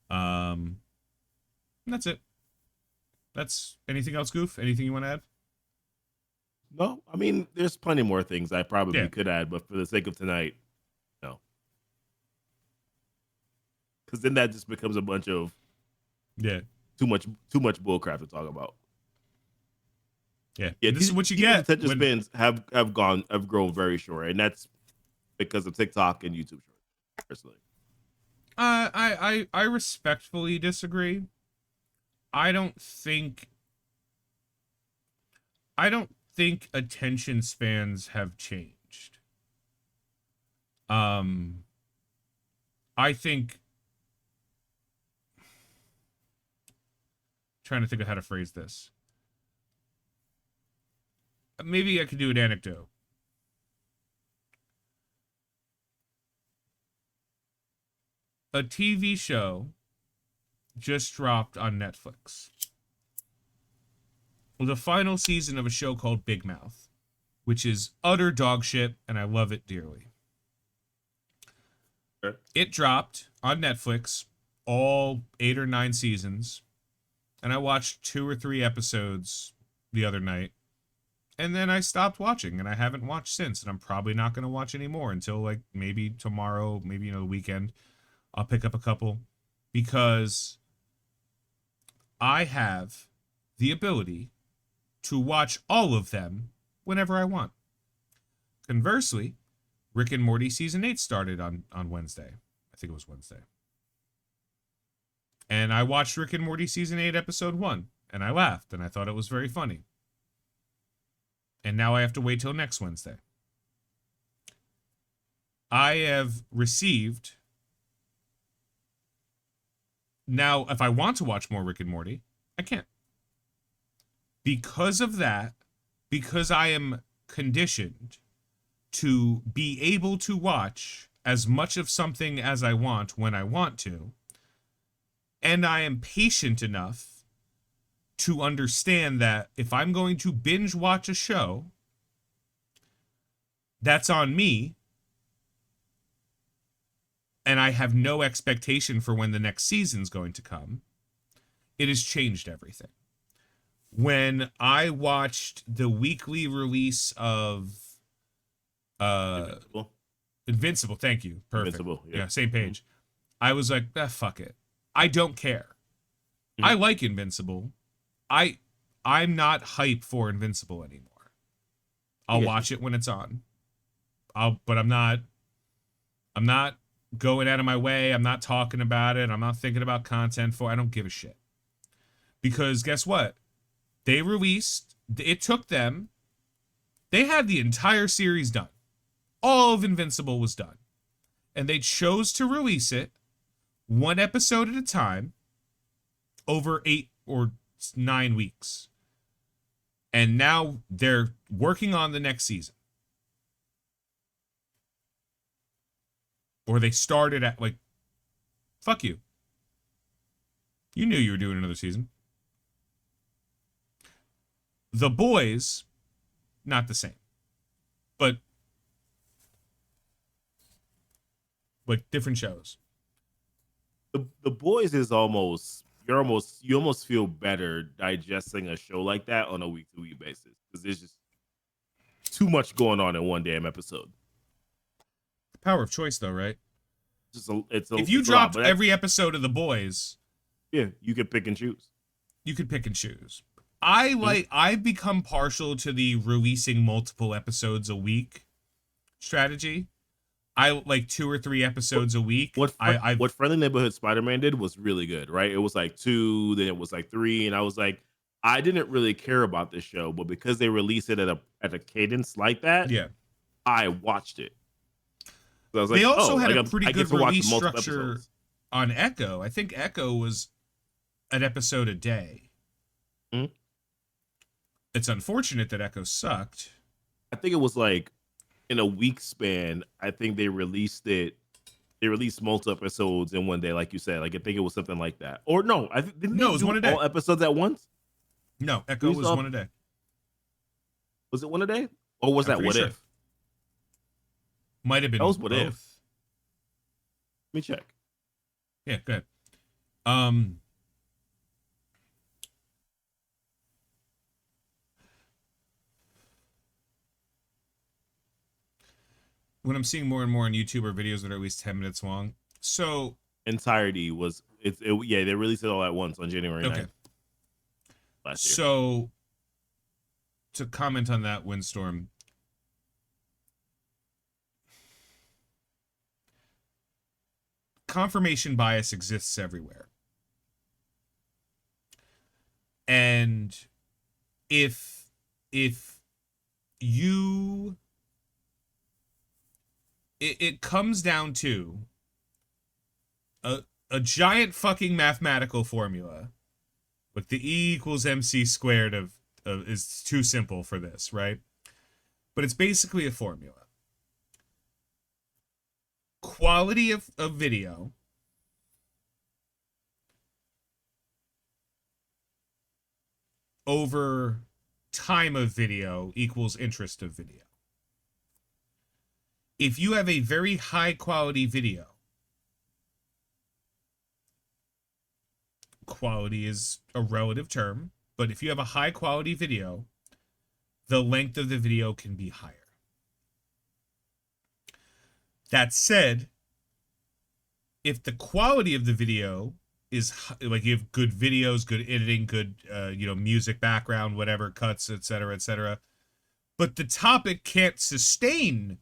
And that's it. That's anything else, Goof? Anything you want to add? No, I mean, there's plenty more things I probably could add, but for the sake of tonight, no. because then that just becomes a bunch of Yeah. too much bullcrap to talk about. Yeah. Yeah, This is what you people's get attention spans have grown very short, and that's because of TikTok and YouTube Shorts. Personally, I respectfully disagree. I don't think attention spans have changed. I think, trying to think of how to phrase this. Maybe I could do an anecdote. A TV show just dropped on Netflix. The final season of a show called Big Mouth, which is utter dog shit, and I love it dearly. okay. It dropped on Netflix, all 8 or 9 seasons, and I watched 2 or 3 episodes the other night, and then I stopped watching, and I haven't watched since, and I'm probably not going to watch anymore until like maybe tomorrow, maybe the weekend. I'll pick up a couple, because I have the ability to watch all of them whenever I want. Conversely, Rick and Morty season 8 started on Wednesday. I think it was Wednesday. And I watched Rick and Morty season 8 episode 1, and I laughed, and I thought it was very funny. And now I have to wait till next Wednesday. I have received... Now, if I want to watch more Rick and Morty, I can't. Because of that, because I am conditioned to be able to watch as much of something as I want when I want to, and I am patient enough to understand that if I'm going to binge watch a show, that's on me, and I have no expectation for when the next season's going to come, it has changed everything. When I watched the weekly release of Invincible, thank you. Perfect. Invincible, yeah, same page. I was like, fuck it. I don't care. I like Invincible. I'm not hype for Invincible anymore. I'll watch it when it's on. But I'm not going out of my way. I'm not talking about it. I'm not thinking about content for. I don't give a shit. Because guess what? They released. It took them. They had the entire series done. All of Invincible was done, and they chose to release it 1 episode at a time over 8 or 9 weeks. And now they're working on the next season. Or they started at, like, fuck you. You knew you were doing another season. The Boys, not the same. But, like, different shows. The Boys is almost you almost feel better digesting a show like that on a week-to-week basis, because there's just too much going on in one damn episode. The power of choice, though, right? If you dropped every episode of The Boys, yeah, you could pick and choose. You could pick and choose. I've become partial to the releasing multiple episodes a week strategy. I like 2 or 3 episodes a week. What Friendly Neighborhood Spider-Man did was really good, right? It was like 2, then it was like 3, and I was like, I didn't really care about this show, but because they released it at a cadence like that, yeah, I watched it. So I was like, they also had like a pretty good release structure on Echo. I think Echo was an episode a day. Mm-hmm. It's unfortunate that Echo sucked. I think it was like in a week span. I think they released it. They released multiple episodes in one day, like you said. Like I think it was something like that. Or no, I think it was 1 a day. All episodes at once. No, Echo was 1 a day. Was it 1 a day, or was that What sure. If? Might have been. That was both. What If. Let me check. Yeah, good. What I'm seeing more and more on YouTube are videos that are at least 10 minutes long. So entirety was yeah, they released it all at once on January 9th last year. So to comment on that, Windstorm, confirmation bias exists everywhere. And if you it comes down to a giant fucking mathematical formula. Like the E equals MC squared of is too simple for this, right? But it's basically a formula. Quality of video over time of video equals interest of video. If you have a very high quality video, quality is a relative term, but if you have a high quality video, the length of the video can be higher. That said, if the quality of the video is like you have good videos, good editing, good music background, whatever, cuts, etc., but the topic can't sustain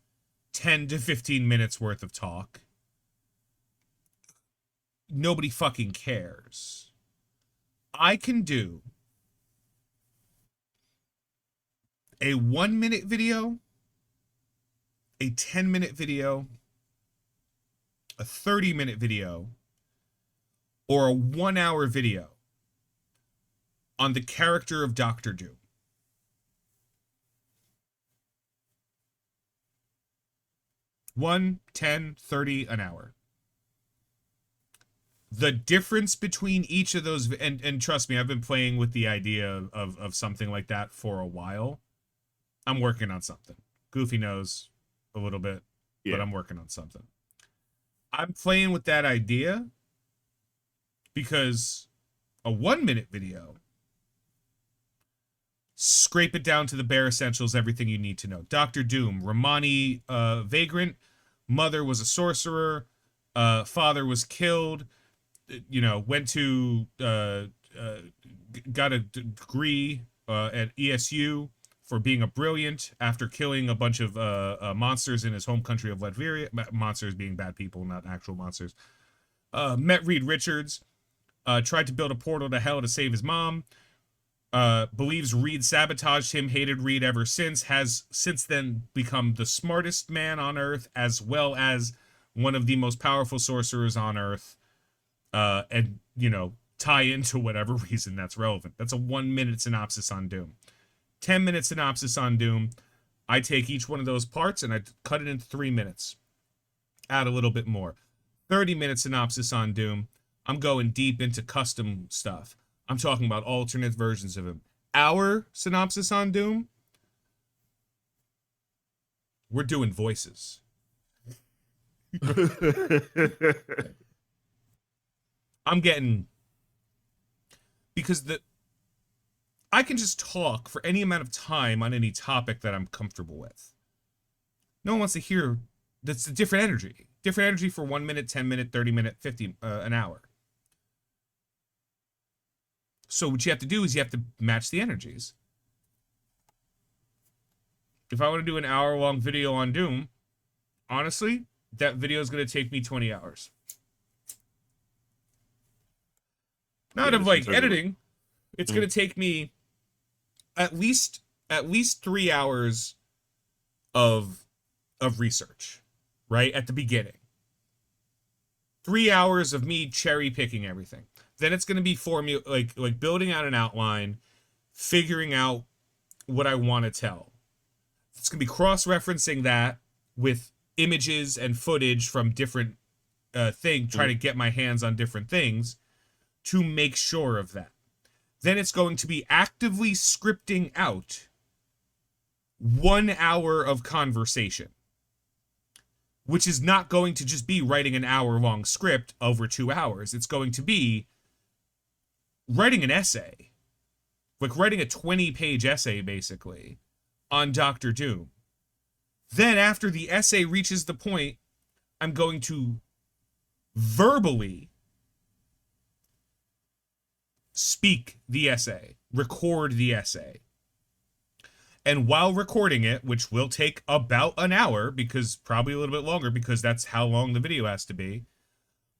10 to 15 minutes worth of talk, nobody fucking cares. I can do a 1-minute video, a 10-minute video, a 30-minute video, or a 1-hour video on the character of Doctor Doom. One, 10, 30, an hour. The difference between each of those, and trust me, I've been playing with the idea of something like that for a while. I'm working on something. Goofy knows a little bit, but I'm working on something. I'm playing with that idea because a 1-minute video, scrape it down to the bare essentials, everything you need to know. Doctor Doom, Romani Vagrant, mother was a sorcerer, father was killed, went to, got a degree at ESU for being a brilliant after killing a bunch of monsters in his home country of Latveria. Monsters being bad people, not actual monsters. Met Reed Richards, tried to build a portal to hell to save his mom. Believes Reed sabotaged him, hated Reed ever since, has since then become the smartest man on Earth, as well as one of the most powerful sorcerers on Earth, and, tie into whatever reason that's relevant. That's a 1-minute synopsis on Doom. 10-minute synopsis on Doom. I take each one of those parts and I cut it into 3 minutes. Add a little bit more. 30-minute synopsis on Doom. I'm going deep into custom stuff. I'm talking about alternate versions of him. Our synopsis on Doom, we're doing voices. I'm getting, because I can just talk for any amount of time on any topic that I'm comfortable with. No one wants to hear, that's a different energy. Different energy for 1 minute, 10 minute, 30 minute, 50, an hour. So what you have to do is you have to match the energies. If I want to do an hour-long video on Doom, honestly, that video is going to take me 20 hours. Not of like editing. It's going to take me at least 3 hours of research, right? At the beginning. 3 hours of me cherry picking everything. Then it's going to be like building out an outline, figuring out what I want to tell. It's going to be cross-referencing that with images and footage from different things, trying to get my hands on different things to make sure of that. Then it's going to be actively scripting out 1 hour of conversation, which is not going to just be writing an hour-long script over 2 hours. It's going to be writing an essay, like writing a 20-page essay, basically, on Doctor Doom. Then after the essay reaches the point, I'm going to verbally speak the essay, record the essay. And while recording it, which will take about an hour, because probably a little bit longer, because that's how long the video has to be,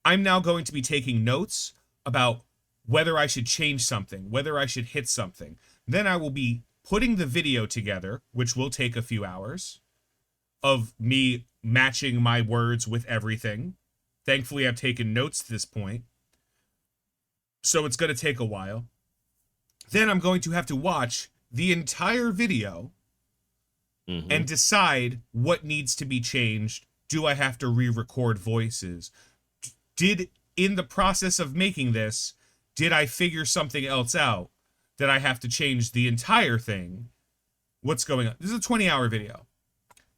I'm now going to be taking notes about whether I should change something, whether I should hit something. Then I will be putting the video together, which will take a few hours, of me matching my words with everything. Thankfully, I've taken notes to this point, so it's going to take a while. Then I'm going to have to watch the entire video and decide what needs to be changed. Do I have to re-record voices? In the process of making this, did I figure something else out that I have to change the entire thing? What's going on? This is a 20-hour video.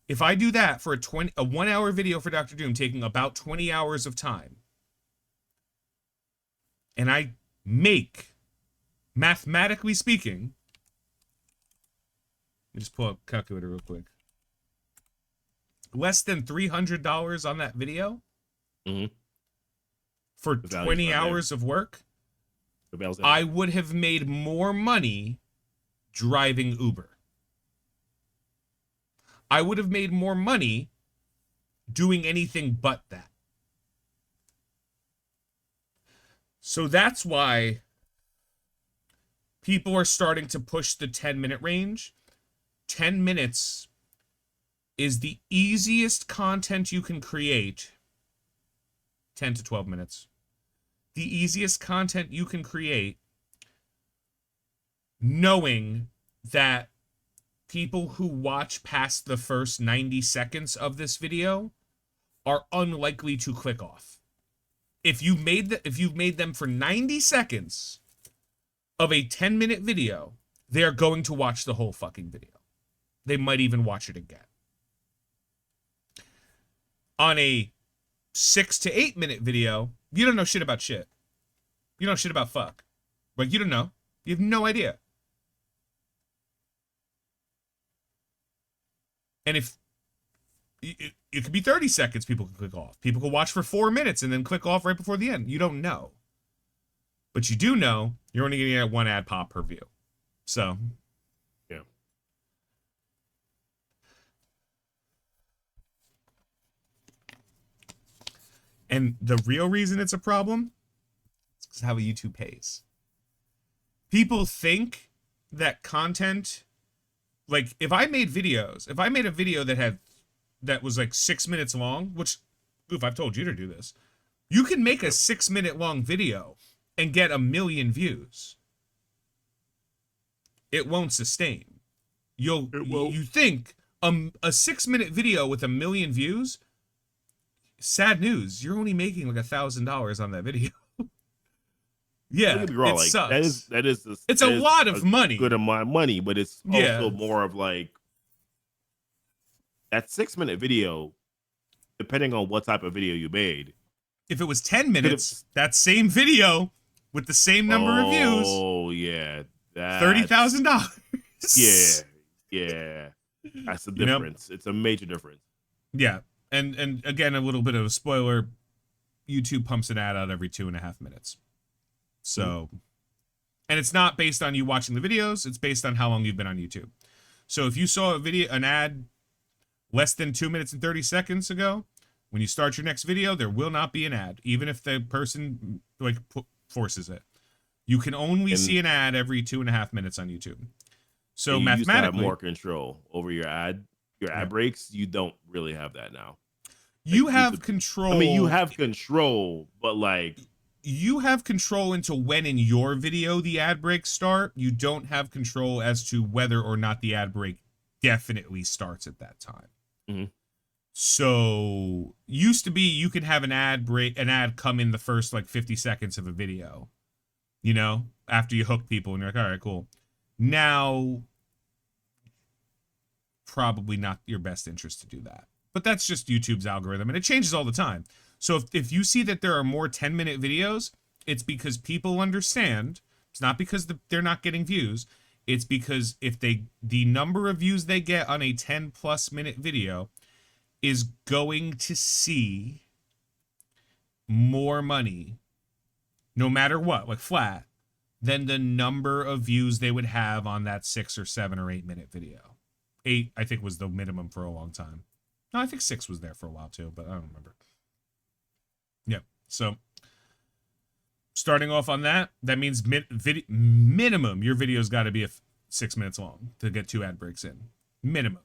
If I do that for a 1-hour video for Dr. Doom, taking about 20 hours of time, and I make, mathematically speaking, let me just pull up a calculator real quick, less than $300 on that video for 20 hours of work, I would have made more money driving Uber. I would have made more money doing anything but that. So that's why people are starting to push the 10-minute range. 10 minutes is the easiest content you can create. 10 to 12 minutes. The easiest content you can create, knowing that people who watch past the first 90 seconds of this video are unlikely to click off. If you've made them for 90 seconds of a 10-minute video, they're going to watch the whole fucking video. They might even watch it again. On a 6 to 8 minute video, you don't know shit about shit. You don't know shit about fuck. Like, you don't know. You have no idea. And if it could be 30 seconds, people can click off. People can watch for 4 minutes and then click off right before the end. You don't know. But you do know you're only going to get 1 ad pop per view. So, yeah. And the real reason it's a problem is how YouTube pays. People think that content, like if I made a video that was like 6 minutes long, which, oof, I've told you to do this. You can make a 6 minute long video and get 1 million views. It won't sustain. You think a 6 minute video with 1 million views? Sad news. You're only making like $1,000 on that video. Yeah, wrong, it like, sucks. It's a lot of money. Good amount of money, but it's also more of like that 6 minute video, depending on what type of video you made. If it was 10 minutes, that same video with the same number of views. Oh yeah, $30,000. Yeah. That's the difference. It's a major difference. Yeah, and again, a little bit of a spoiler. YouTube pumps an ad out every 2.5 minutes. So, and it's not based on you watching the videos. It's based on how long you've been on YouTube. So if you saw an ad less than 2 minutes and 30 seconds ago, when you start your next video, there will not be an ad, even if the person forces it. You can only see an ad every 2.5 minutes on YouTube. So you mathematically, used to have more control over your ad breaks. You don't really have that now. You have control. I mean, you have control, but like, you have control into when in your video the ad breaks start. You don't have control as to whether or not the ad break definitely starts at that time. Mm-hmm. So used to be you could have an ad come in the first like 50 seconds of a video, after you hook people and you're like, all right, cool. Now, probably not your best interest to do that. But that's just YouTube's algorithm, and it changes all the time. So if you see that there are more 10-minute videos, it's because people understand. It's not because they're not getting views. It's because if the number of views they get on a 10+ minute video is going to see more money, no matter what, like flat, than the number of views they would have on that 6 or 7 or 8 minute video. 8, I think, was the minimum for a long time. No, I think 6 was there for a while too, but I don't remember. Yeah. So starting off on that means minimum your video's got to be 6 minutes long to get 2 ad breaks in. Minimum.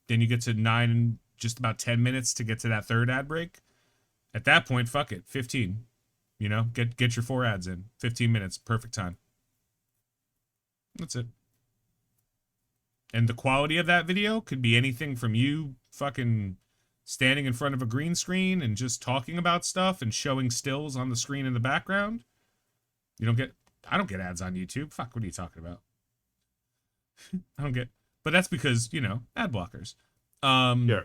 Then you get to 9 and just about 10 minutes to get to that third ad break. At that point, fuck it, 15. You know, get your 4 ads in. 15 minutes, perfect time. That's it. And the quality of that video could be anything from you fucking standing in front of a green screen and just talking about stuff and showing stills on the screen in the background. I don't get ads on YouTube. Fuck, what are you talking about? I don't get, but that's because, you know, ad blockers. Yeah.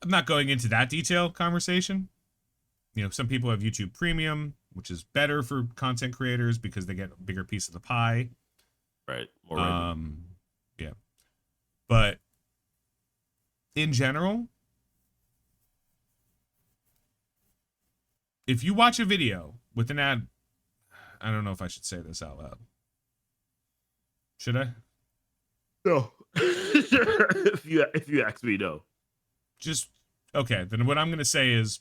I'm not going into that detail conversation. You know, some people have YouTube Premium, which is better for content creators because they get a bigger piece of the pie. Right. More revenue. Yeah. But in general, if you watch a video with an ad, I don't know if I should say this out loud. Should I? No. if you ask me, no. Just okay. Then what I'm gonna say is,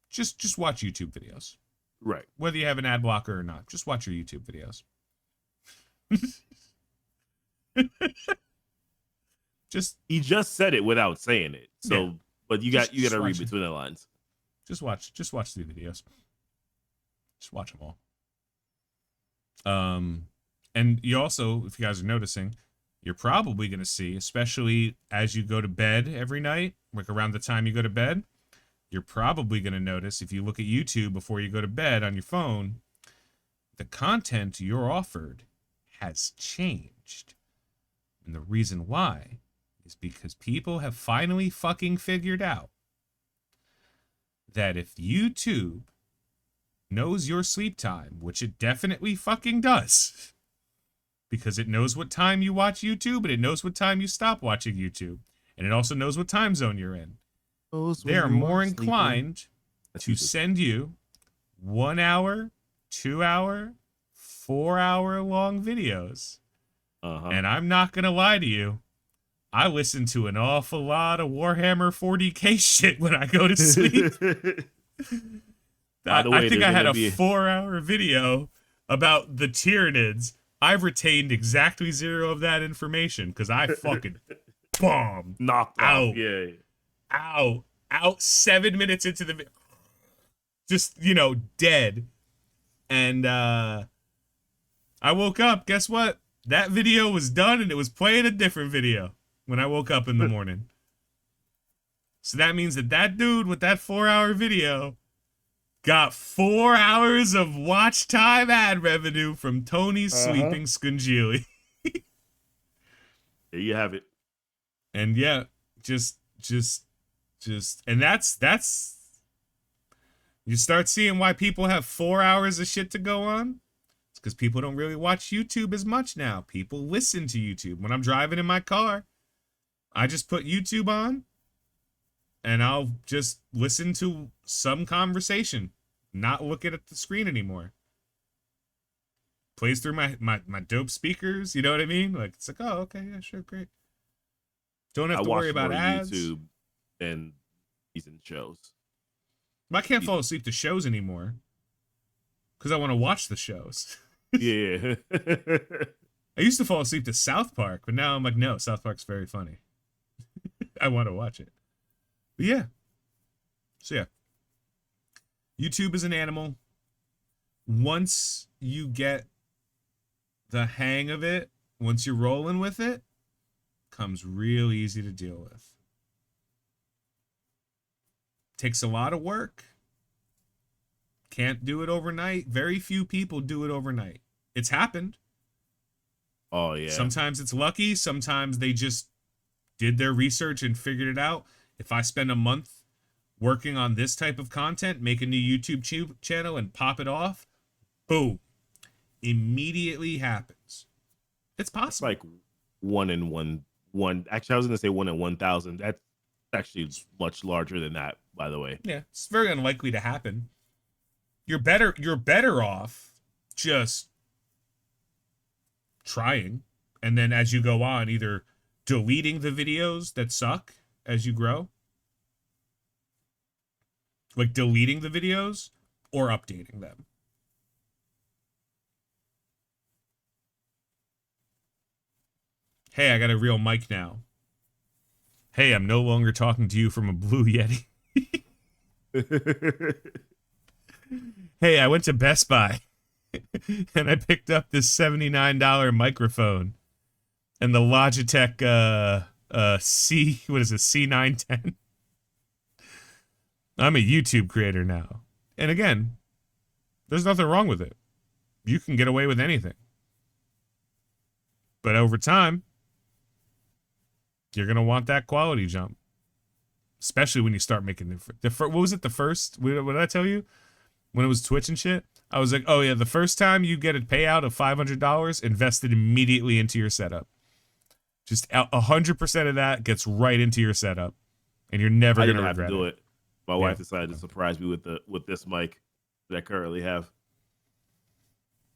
just watch YouTube videos. Right. Whether you have an ad blocker or not, just watch your YouTube videos. He just said it without saying it. So, yeah. But you got to read between the lines. Just watch the videos. Just watch them all. And you also, if you guys are noticing, you're probably going to see, especially as you go to bed every night, like around the time you go to bed, you're probably going to notice, if you look at YouTube before you go to bed on your phone, the content you're offered has changed. And the reason why is because people have finally fucking figured out that if YouTube knows your sleep time, which it definitely fucking does, because it knows what time you watch YouTube and it knows what time you stop watching YouTube, and it also knows what time zone you're in. They are more inclined to send you 1 hour, 2 hour, 4 hour long videos. And I'm not going to lie to you. I listen to an awful lot of Warhammer 40K shit when I go to sleep. I think I had a 4 hour video about the Tyranids. I've retained exactly 0 of that information because I fucking bombed. Knocked out. Yeah. Out 7 minutes into the video. Just, you know, dead. And I woke up. Guess what? That video was done and it was playing a different video when I woke up in the morning. So that means that dude with that 4 hour video got 4 hours of watch time ad revenue from Tony's sleeping Scungili. There you have it. And yeah, just, and that's, you start seeing why people have 4 hours of shit to go on. It's because people don't really watch YouTube as much now. People listen to YouTube. When I'm driving in my car, I just put YouTube on and I'll just listen to some conversation, not looking at the screen anymore. Plays through my dope speakers, you know what I mean? Like, it's like, oh, okay, yeah, sure, great. Don't have to worry about ads. YouTube and decent shows. I can't fall asleep to shows anymore because I want to watch the shows. Yeah. I used to fall asleep to South Park, but now I'm like, no, South Park's very funny. I want to watch it. But yeah. So yeah. YouTube is an animal. Once you get the hang of it, once you're rolling with it, comes real easy to deal with. Takes a lot of work. Can't do it overnight. Very few people do it overnight. It's happened. Oh, yeah. Sometimes it's lucky. Sometimes they just did their research and figured it out. If I spend a month working on this type of content, make a new YouTube channel and pop it off, boom. Immediately happens. It's possible. It's like one. Actually, I was going to say 1 in 1,000. Actually, much larger than that, by the way. Yeah, it's very unlikely to happen. You're better off just trying, and then as you go on, either deleting the videos that suck as you grow, like deleting the videos or updating them. Hey, I got a real mic now. Hey, I'm no longer talking to you from a Blue Yeti. Hey, I went to Best Buy and I picked up this $79 microphone and the Logitech C910. I'm a YouTube creator now. And again, there's nothing wrong with it. You can get away with anything. But over time, you're going to want that quality jump. Especially when you start making what was it, the first? What did I tell you? When it was Twitch and shit? I was like, oh yeah, the first time you get a payout of $500, invest it immediately into your setup. Just 100% of that gets right into your setup. And you're never going to regret do it. My wife decided to surprise me with this mic that I currently have.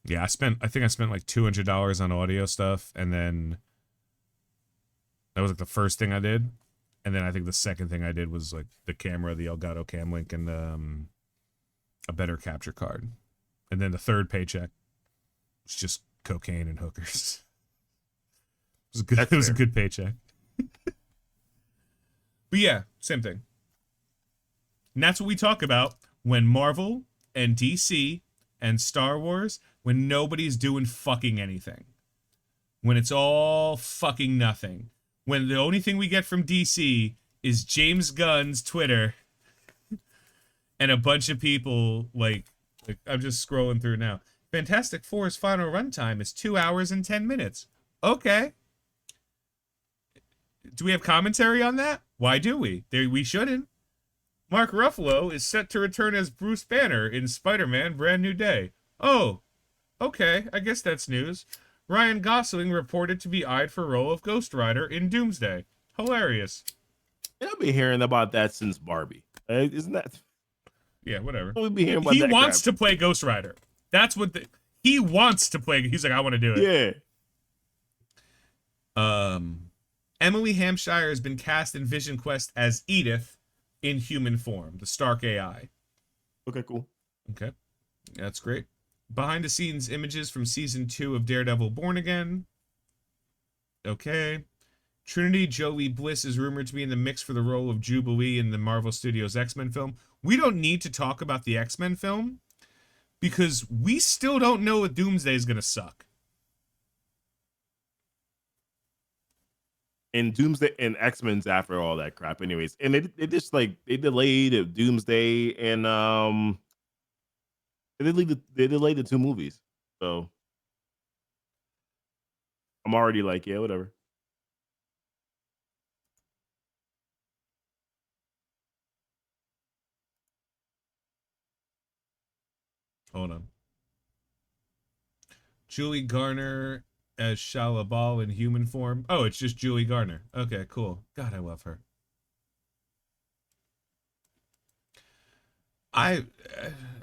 Yeah, I think I spent like $200 on audio stuff, and then that was like the first thing I did. And then I think the second thing I did was like the camera, the Elgato Cam Link, and a better capture card. And then the third paycheck was just cocaine and hookers. It was a good, it was a good paycheck. But yeah, same thing. And that's what we talk about when Marvel and DC and Star Wars, when nobody's doing fucking anything. When it's all fucking nothing. When the only thing we get from DC is James Gunn's Twitter and a bunch of people like I'm just scrolling through now. Fantastic Four's final runtime is 2 hours and 10 minutes. Okay. Do we have commentary on that? Why do we? We shouldn't. Mark Ruffalo is set to return as Bruce Banner in Spider-Man Brand New Day. Oh, okay. I guess that's news. Ryan Gosling reported to be eyed for role of Ghost Rider in Doomsday. Hilarious. I've been hearing about that since Barbie. Isn't that? Yeah, whatever. We've been hearing about he that wants crap. to play Ghost Rider. That's what he wants to play. He's like, I want to do it. Yeah. Emily Hampshire has been cast in Vision Quest as Edith in human form, the Stark AI. Okay, cool. Okay, that's great. Behind the scenes images from season 2 of Daredevil Born Again. Okay. Trinity Joey Bliss is rumored to be in the mix for the role of Jubilee in the Marvel Studios X-Men film. We don't need to talk about the X-Men film because we still don't know if Doomsday is going to suck. And Doomsday and X-Men's after all that crap anyways. And they just like they delayed Doomsday and they delayed the 2 movies. So I'm already like, yeah, whatever. Hold on. Julie Garner as Shala Ball in human form. Oh, it's just Julie Garner. Okay, cool. God, I love her. I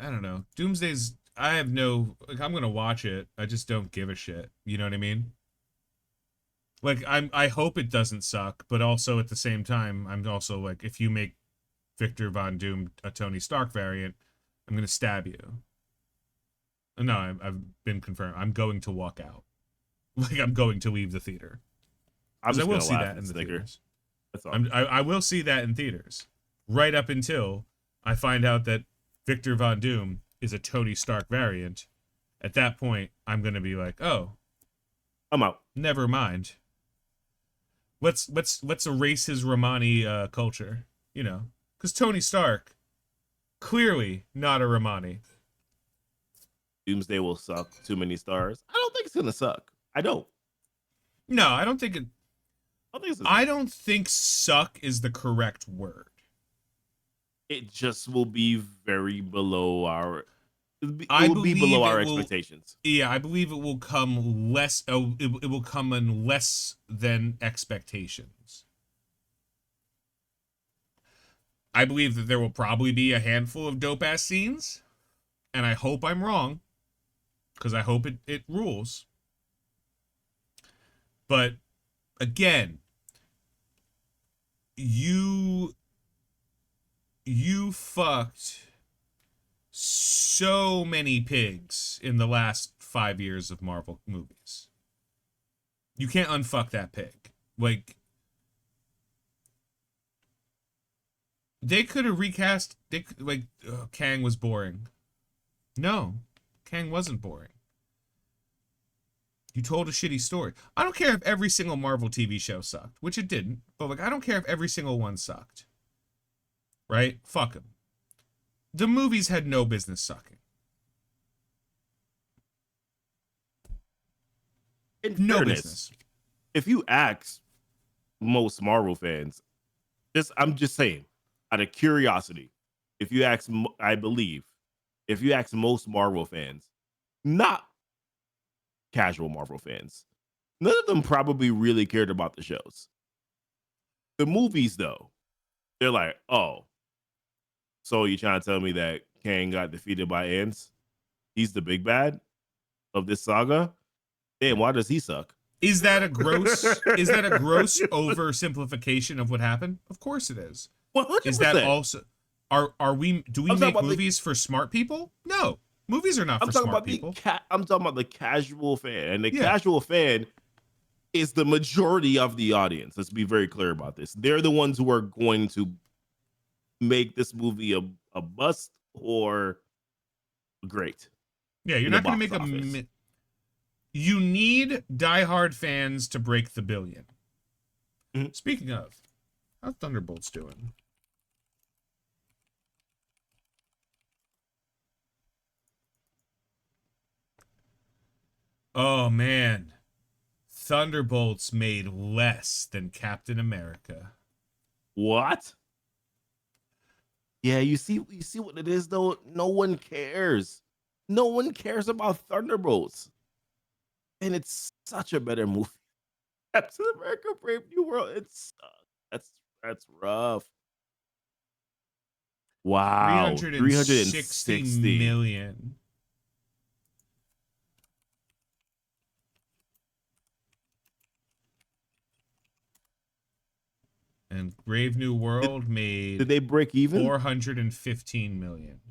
don't know. Doomsday's. I have no. Like, I'm gonna watch it. I just don't give a shit. You know what I mean? Like, I hope it doesn't suck, but also at the same time, I'm also like, if you make Victor Von Doom a Tony Stark variant, I'm gonna stab you. No, I've been confirmed. I'm going to walk out. Like, I'm going to leave the theater. I will see that in the theaters. That's all. I will see that in theaters. Right up until I find out that Victor Von Doom is a Tony Stark variant. At that point, I'm going to be like, oh, I'm out. Never mind. Let's erase his Romani culture, you know, because Tony Stark, clearly not a Romani. Doomsday will suck. Too many stars. I don't think it's gonna suck. I don't. No, I don't think it. I don't think suck is the correct word. It just will be very below our. It will be below our expectations. Yeah, I believe it will come less. It will come in less than expectations. I believe that there will probably be a handful of dope ass scenes, and I hope I'm wrong, because I hope it rules. But again, you fucked so many pigs in the last 5 years of Marvel movies. You can't unfuck that pig. Like, they could have recast. Kang was boring. No, Kang wasn't boring. You told a shitty story. I don't care if every single Marvel TV show sucked, which it didn't. But like, I don't care if every single one sucked. Right? Fuck them. The movies had no business sucking. In No fairness, business. if you ask most Marvel fans, I'm just saying, out of curiosity, if you ask, I believe, if you ask most Marvel fans, not casual Marvel fans, none of them probably really cared about the shows. The movies, though, they're like, oh, so you're trying to tell me that Kang got defeated by ants? He's the big bad of this saga? Damn, why does he suck? Is that a gross oversimplification of what happened? Of course it is. 100%. Is that also do we make movies for smart people? No. Movies are not for smart people. I'm talking about the casual fan. And the casual fan is the majority of the audience. Let's be very clear about this. They're the ones who are going to make this movie a bust or great. Yeah, you're not going to make you need diehard fans to break the billion. Mm-hmm. Speaking of, how's Thunderbolts doing? Oh, man. Thunderbolts made less than Captain America. What? Yeah, you see what it is, though? No one cares. No one cares about Thunderbolts. And it's such a better movie. Captain America Brave New World. That's rough. Wow. 360 million. And Brave New World made... Did they break even? 415 million.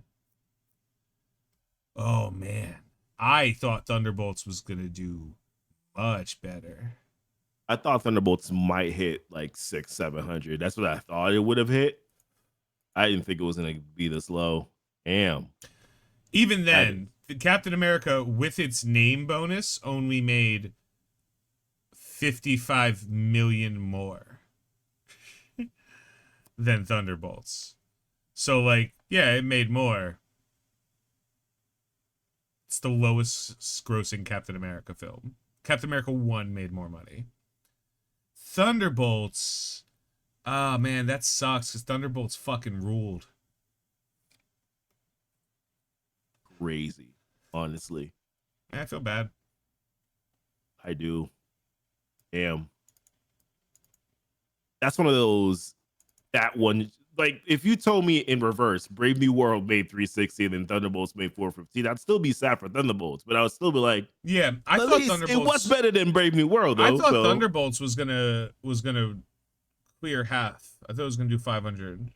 Oh, man. I thought Thunderbolts was going to do much better. I thought Thunderbolts might hit like 600-700. That's what I thought it would have hit. I didn't think it was going to be this low. Damn. Even then, Captain America, with its name bonus, only made 55 million more than Thunderbolts. So, like, yeah, it made more. It's the lowest grossing Captain America film. Captain America 1 made more money. Thunderbolts. Ah, man, that sucks because Thunderbolts fucking ruled. Crazy, honestly. I feel bad. I do. Damn. That's one of those, that one, like, if you told me in reverse, Brave New World made 360 and then Thunderbolts made 415, I'd still be sad for Thunderbolts, but I would still be like, yeah, I thought Thunderbolts, it was better than Brave New World, though. I thought Thunderbolts was gonna clear half. I thought it was gonna do 500.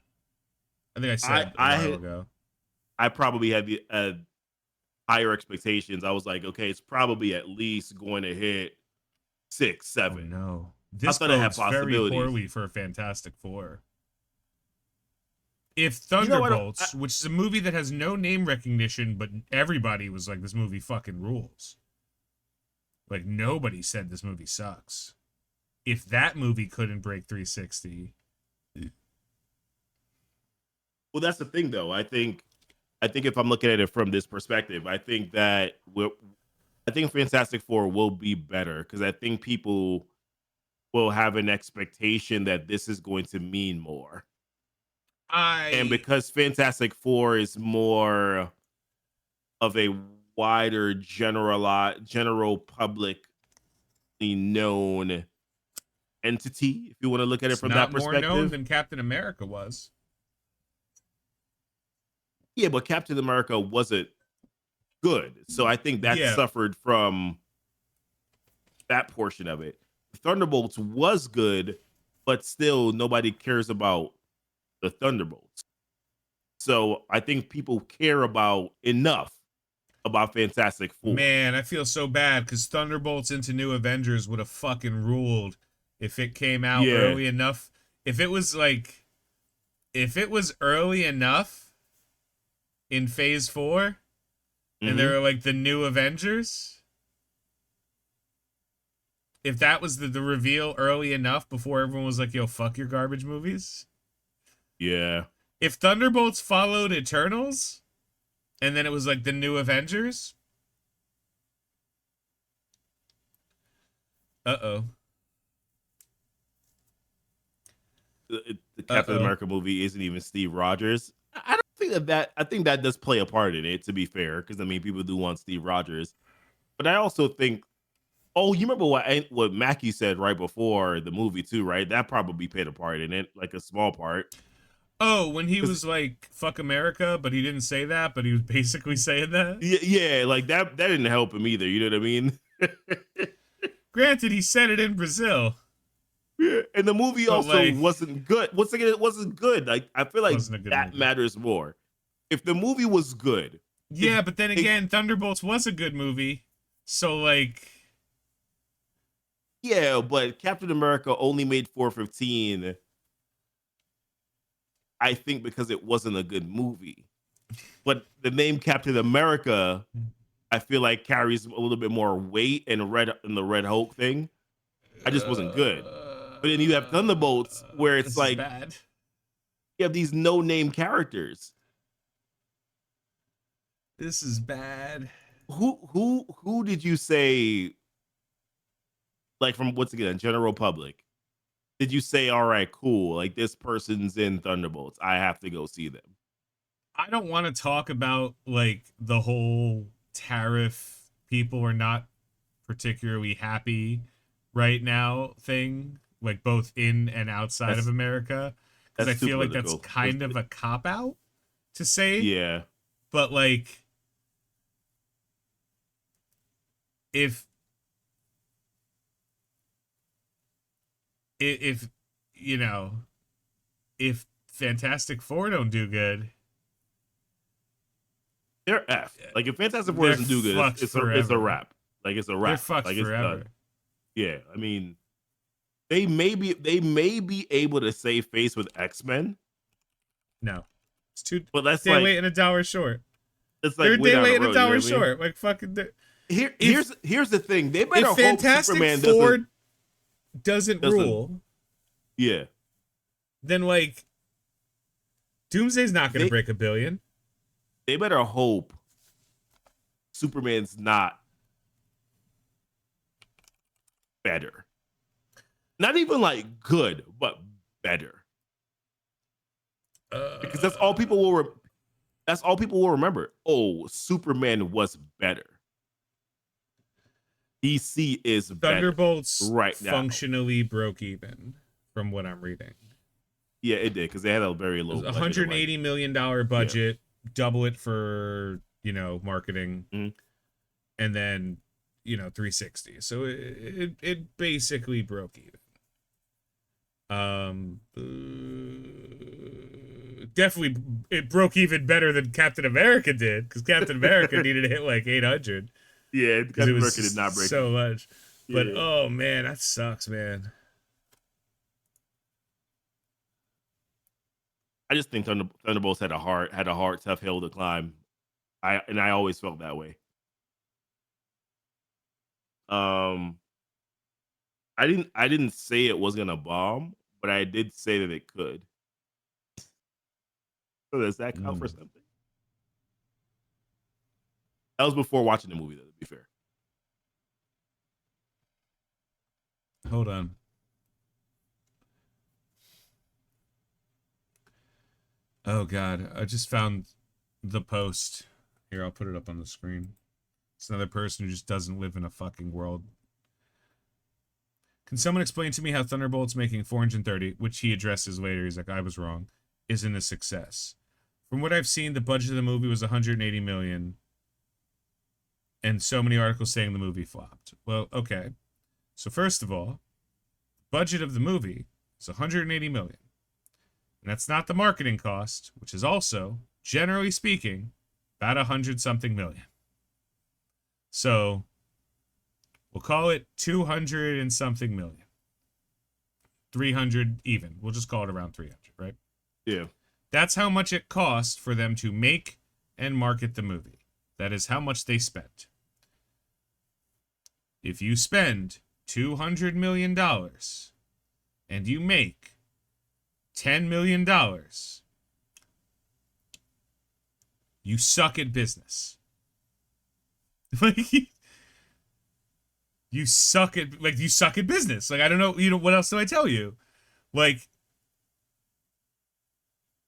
I think I said a while ago. I probably had the higher expectations. I was like, okay, it's probably at least going to hit 6, 7. Oh, no, this bodes very poorly for Fantastic Four. If Thunderbolts, which is a movie that has no name recognition, but everybody was like, this movie fucking rules. Like, nobody said this movie sucks. If that movie couldn't break 360. Well, that's the thing, though. I think if I'm looking at it from this perspective, I think Fantastic Four will be better because I think people will have an expectation that this is going to mean more. And because Fantastic Four is more of a wider general publicly known entity, if you want to look at it from that perspective. Not more known than Captain America was. Yeah, but Captain America wasn't good. So I think that Yeah, suffered from that portion of it. Thunderbolts was good, but still nobody cares about the Thunderbolts. So I think people care about enough about Fantastic Four. man, I feel so bad because Thunderbolts into New Avengers would have fucking ruled if it came out Yeah. early enough. If it was like, if it was early enough in Phase 4 and they Mm-hmm. were like the New Avengers, if that was the reveal early enough before everyone was like, yo, fuck your garbage movies. Yeah. If Thunderbolts followed Eternals and then it was like the New Avengers, uh-oh. The Captain America movie isn't even Steve Rogers. I don't think that I think that does play a part in it, to be fair, because I mean people do want Steve Rogers. But I also think, oh, you remember what Mackie said right before the movie too, right? That probably played a part in it, like a small part. Oh, when he 'Cause- was like, fuck America, but he didn't say that, but he was basically saying that? yeah, like that didn't help him either. You know what I mean? Granted, he said it in Brazil. And the movie But, also like, wasn't good. Once again, it wasn't good. Like I feel like wasn't a good that movie. matters more. If the movie was good, Yeah, but then again, Thunderbolts was a good movie. So, like, yeah, but Captain America only made 415. I think because it wasn't a good movie. But the name Captain America, I feel like carries a little bit more weight in the Red Hulk thing. I just wasn't good. But then you have Thunderbolts where it's this is like bad. you have these no-name characters. This is bad. Who did you say, like, from once again general public, did you say, all right, cool, like this person's in Thunderbolts, I have to go see them? I don't want to talk about, like, the whole tariff people are not particularly happy right now thing, like, both in and outside That's of America. Because I too feel like that's political. kind of a cop-out to say. Yeah. But, like, if if you know, if Fantastic Four don't do good, They're F. Like if Fantastic Four they're doesn't do good, fucked it's a forever. wrap. Like it's a They're wrap. fucked Like it's forever. done. Yeah, I mean, they may be able to save face with X-Men, No, it's too but that's day like late and a dollar short. it's like They're a way day down the late and a road. You know dollar what I mean? short. Like fucking. Here's the thing. They better If hope Fantastic Superman Four doesn't doesn't. rule, Yeah, then like Doomsday's not going They- to break $1 billion. they better hope Superman's not better. Not even like good, but better. Because that's all people will. That's all people will remember. Oh, Superman was better. DC is better Thunderbolts right now. functionally broke even from what I'm reading. Yeah, it did because they had a very It low was budget of, $180 million budget, double it for, marketing, and then, 360. So it basically broke even. Definitely it broke even better than Captain America did, because Captain America needed to hit like 800. Yeah, Because it was America did not break so much. But Yeah. oh man, that sucks, man. I just think Thunderbolts had a hard, tough hill to climb. I always felt that way. I didn't say it was gonna bomb, but I did say that it could. So does that count for something? That was before watching the movie, though, to be fair. Hold on. Oh god, I just found the post. Here, I'll put it up on the screen. It's another person who just doesn't live in a fucking world. Can someone explain to me how Thunderbolts making 430, which he addresses later, he's like, I was wrong, isn't a success? From what I've seen, the budget of the movie was 180 million, and so many articles saying the movie flopped. Well, okay. So first of all, budget of the movie is 180 million. And that's not the marketing cost, which is also, generally speaking, about 100 something million. So we'll call it 200 and something million. 300 even. We'll just call it around 300, right? Yeah. That's how much it cost for them to make and market the movie. That is how much they spent. If you spend $200 million and you make $10 million, you suck at business. Like, you suck at business. Like, I don't know, what else do I tell you? Like,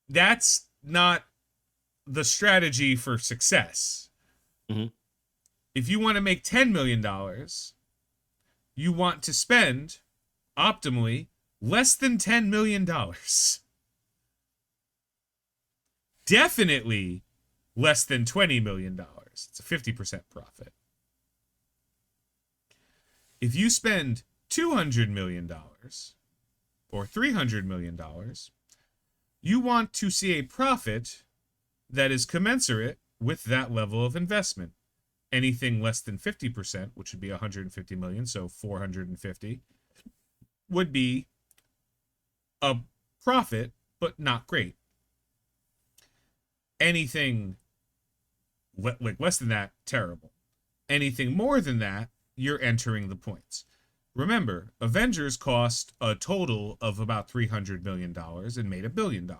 that's not the strategy for success. Mm-hmm. If you want to make $10 million, you want to spend, optimally, less than $10 million. Definitely less than $20 million. It's a 50% profit. If you spend $200 million or $300 million, you want to see a profit that is commensurate with that level of investment. Anything less than 50%, which would be 150 million, so 450, would be a profit, but not great. Anything like less than that, terrible. Anything more than that, you're entering the points. Remember, Avengers cost a total of about $300 million and made $1 billion.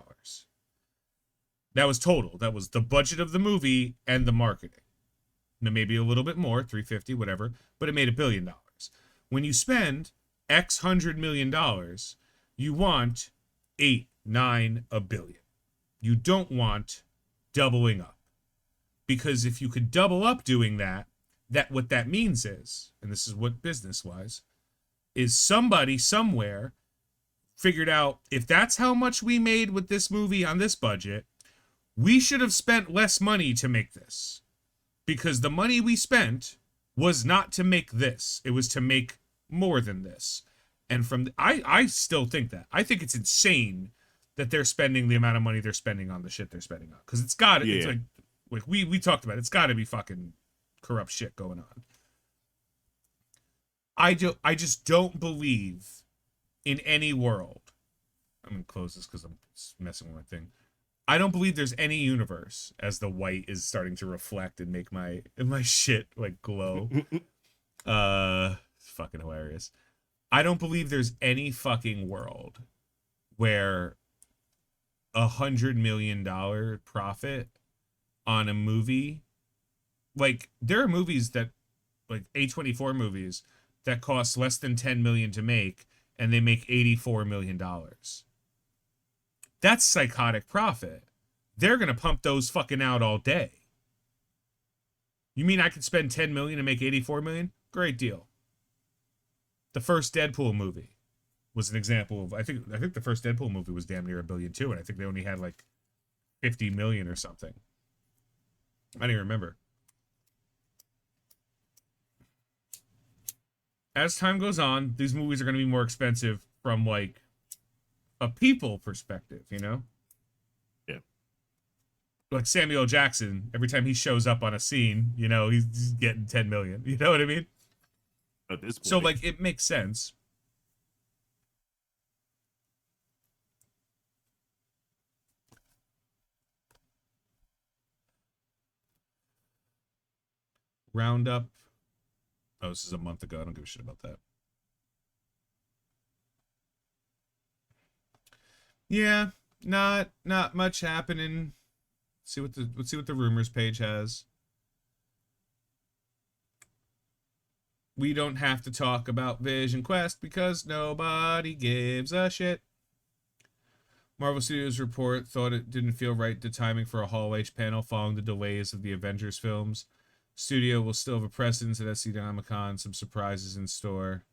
That was total. That was the budget of the movie and the marketing. Now, maybe a little bit more, 350, whatever, but it made $1 billion. When you spend X $100 million, you want 8, 9, $1 billion. You don't want doubling up. Because if you could double up doing that what that means is, and this is what business-wise, is somebody somewhere figured out, if that's how much we made with this movie on this budget, we should have spent less money to make this. Because the money we spent was not to make this. It was to make more than this. And I still think that. I think it's insane that they're spending the amount of money they're spending on the shit they're spending on. Because it's got to, it's like we talked about, it's got to be fucking corrupt shit going on. I just don't believe in any world. I'm going to close this because I'm messing with my thing. I don't believe there's any universe, as the white is starting to reflect and make my shit like glow. It's fucking hilarious. I don't believe there's any fucking world where $100 million profit on a movie, like there are movies that, like A24 movies, that cost less than $10 million to make, and they make $84 million. That's psychotic profit. They're gonna pump those fucking out all day. You mean I could spend $10 million and make $84 million? Great deal. The first Deadpool movie was an example of, I think the first Deadpool movie was damn near $1 billion too, and I think they only had like 50 million or something. I don't even remember. As time goes on, these movies are going to be more expensive from like a people perspective, you know? Yeah. Like Samuel L. Jackson, every time he shows up on a scene, you know, he's getting 10 million. You know what I mean? At this point. So like it makes sense. Roundup. Oh, this is a month ago. I don't give a shit about that. Yeah, not much happening. Let's see what the rumors page has. We don't have to talk about Vision Quest because nobody gives a shit. Marvel Studios report thought it didn't feel right the timing for a Hall H panel following the delays of the Avengers films. Studio will still have a presence at SC Comic-Con, some surprises in store.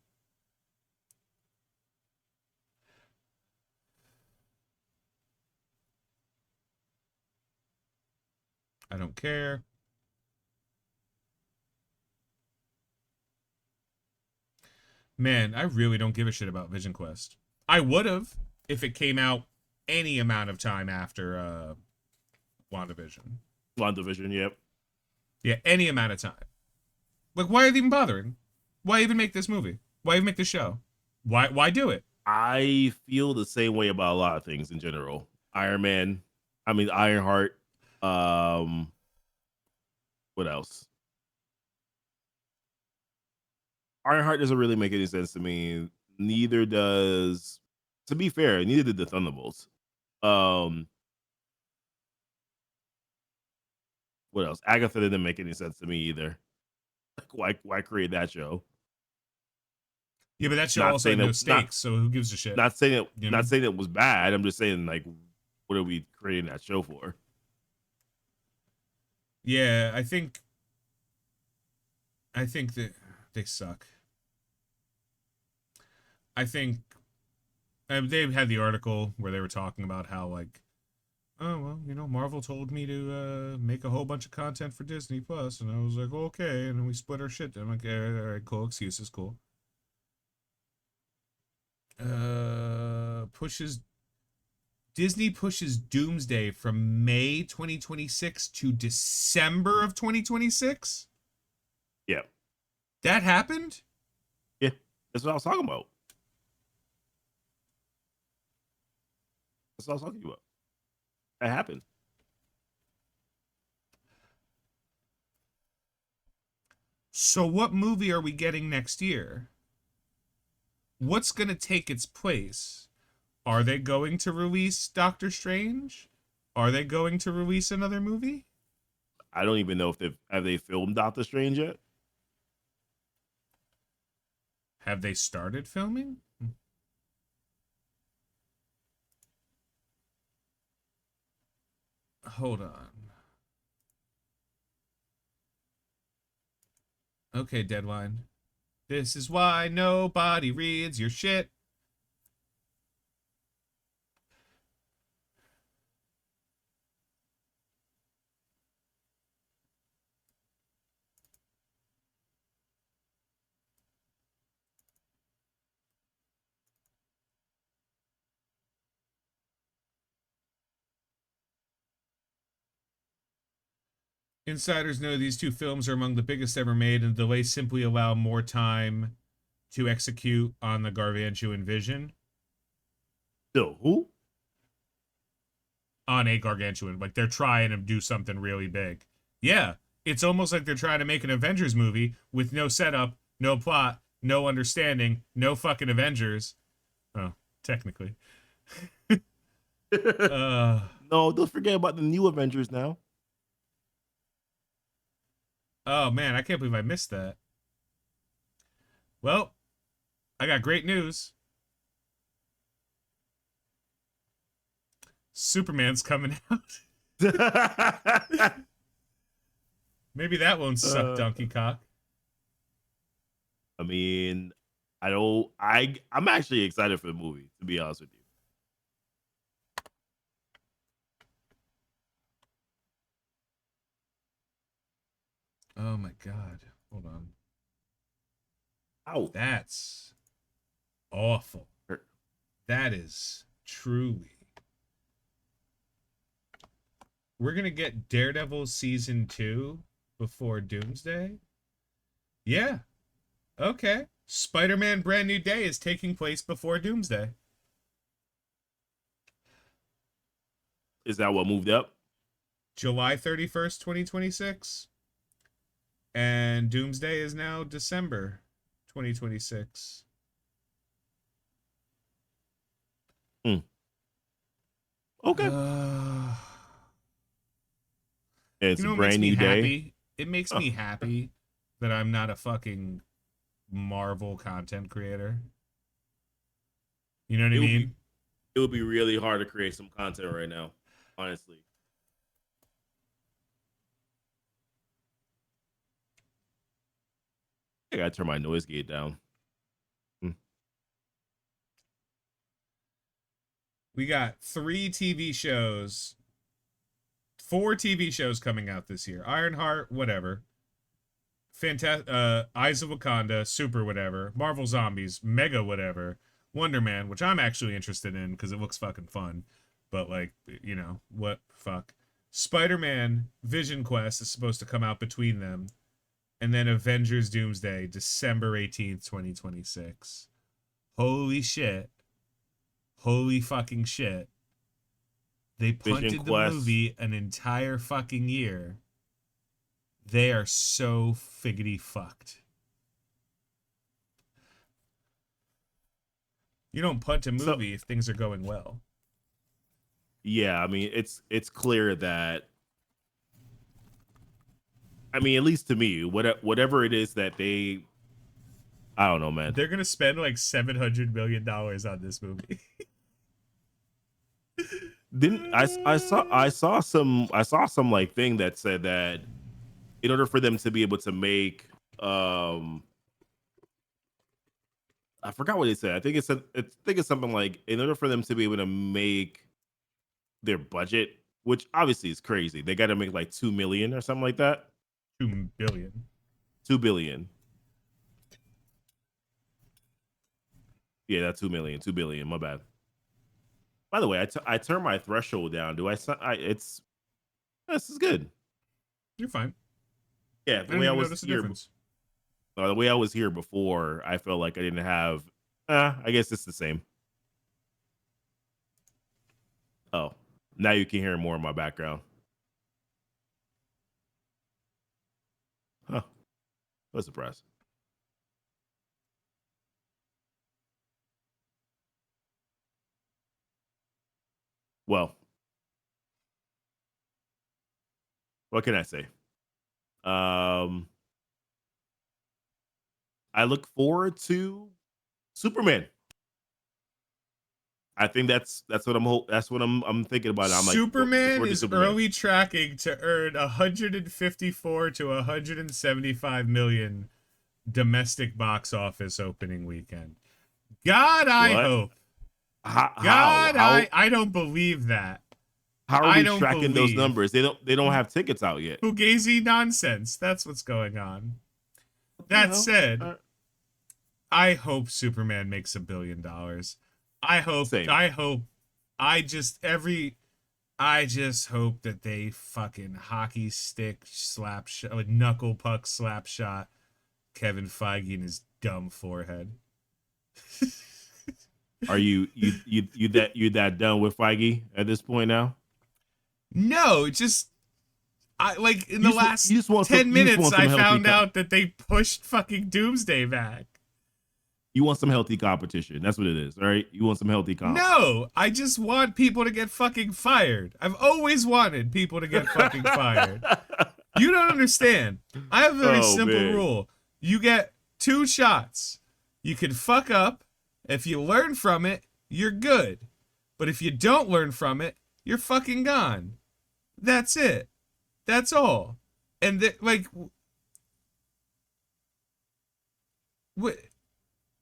I don't care. Man, I really don't give a shit about Vision Quest. I would have if it came out any amount of time after WandaVision. WandaVision, yep. Yeah, any amount of time. Like, why are they even bothering? Why even make this movie? Why even make this show? Why do it? I feel the same way about a lot of things in general. Iron Man, I mean Ironheart. What else? Ironheart doesn't really make any sense to me. Neither does, to be fair, neither did the Thunderbolts. Um, what else? Agatha didn't make any sense to me either. Like, why create that show? Yeah, but that show Not also had saying no that, stakes, so who gives a shit? not saying it, You know what I not mean? saying it was bad. I'm just saying, like, what are we creating that show for? Yeah, I think that they suck. I think they had the article where they were talking about how like, oh well, Marvel told me to make a whole bunch of content for Disney Plus, and I was like, okay, and then we split our shit. I'm like, all right, cool, excuses, cool. Pushes Disney pushes Doomsday from May 2026 to December of 2026. Yeah, That happened? yeah, that's what I was talking about. That's what I was talking about. That happened. So what movie are we getting next year? What's going to take its place? Are they going to release Doctor Strange? Are they going to release another movie? I don't even know if they filmed Doctor Strange yet. Have they started filming? Hold on. Okay, Deadline. This is why nobody reads your shit. Insiders know these two films are among the biggest ever made, and the delays simply allow more time to execute on the Gargantuan vision. No, who? On a Gargantuan. Like, they're trying to do something really big. Yeah, it's almost like they're trying to make an Avengers movie with no setup, no plot, no understanding, no fucking Avengers. Oh, technically. uh, No, don't forget about the new Avengers now. oh, man, I can't believe I missed that. Well, I got great news. Superman's coming out. Maybe that won't suck, Donkey Cock. I mean, I don't. I'm actually excited for the movie. To be honest with you. Oh my god. Hold on. Ow. That's awful. That is truly. We're going to get Daredevil season 2 before Doomsday? Yeah. Okay. Spider-Man Brand New Day is taking place before Doomsday. Is that what moved up? July 31st, 2026. And Doomsday is now December 2026. Okay. It's a It makes brand me new day. happy. It makes me happy that I'm not a fucking Marvel content creator. You know what I mean? It would be really hard to create some content right now, honestly. I gotta turn my noise gate down. We got 3 TV shows 4 TV shows coming out this year. Ironheart, whatever. Eyes of Wakanda, super whatever. Marvel Zombies, mega whatever. Wonder Man, which I'm actually interested in because it looks fucking fun. But like, what fuck. Spider-Man Vision Quest is supposed to come out between them. And then Avengers Doomsday, December 18th, 2026. Holy shit. Holy fucking shit. They punted the movie an entire fucking year. They are so figgity fucked. You don't punt a movie if things are going well. Yeah, I mean, it's clear that, I mean, at least to me, whatever it is that I don't know, man. They're gonna spend like $700 million on this movie. I saw some like thing that said that in order for them to be able to make I forgot what they said. I think it's something like, in order for them to be able to make their budget, which obviously is crazy, they got to make like 2 million or something like that. 2 billion. 2 billion. Yeah, that's 2 million. 2 billion. My bad. By the way, I turned my threshold down. This is good. You're fine. Yeah, the way I was here. The way I was here before, I felt like I didn't have. I guess it's the same. Oh, now you can hear more in my background. Huh. I was surprised. Well, what can I say? I look forward to Superman. I think that's what I'm thinking about. I'm like, Superman is early tracking to earn 154 to 175 million domestic box office opening weekend. God, I hope. I don't believe that. How are we tracking those numbers? They don't have tickets out yet. Fugazi nonsense. That's what's going on. That said, I hope Superman makes $1 billion. I just hope that they fucking hockey stick slap shot, knuckle puck slap shot Kevin Feige in his dumb forehead. Are you that done with Feige at this point now? No, just in the last 10 minutes I found out that they pushed fucking Doomsday back. You want some healthy competition. That's what it is, all right? You want some healthy comp. No, I just want people to get fucking fired. I've always wanted people to get fucking fired. You don't understand. I have a very simple rule. You get 2 shots. You can fuck up. If you learn from it, you're good. But if you don't learn from it, you're fucking gone. That's it. That's all. And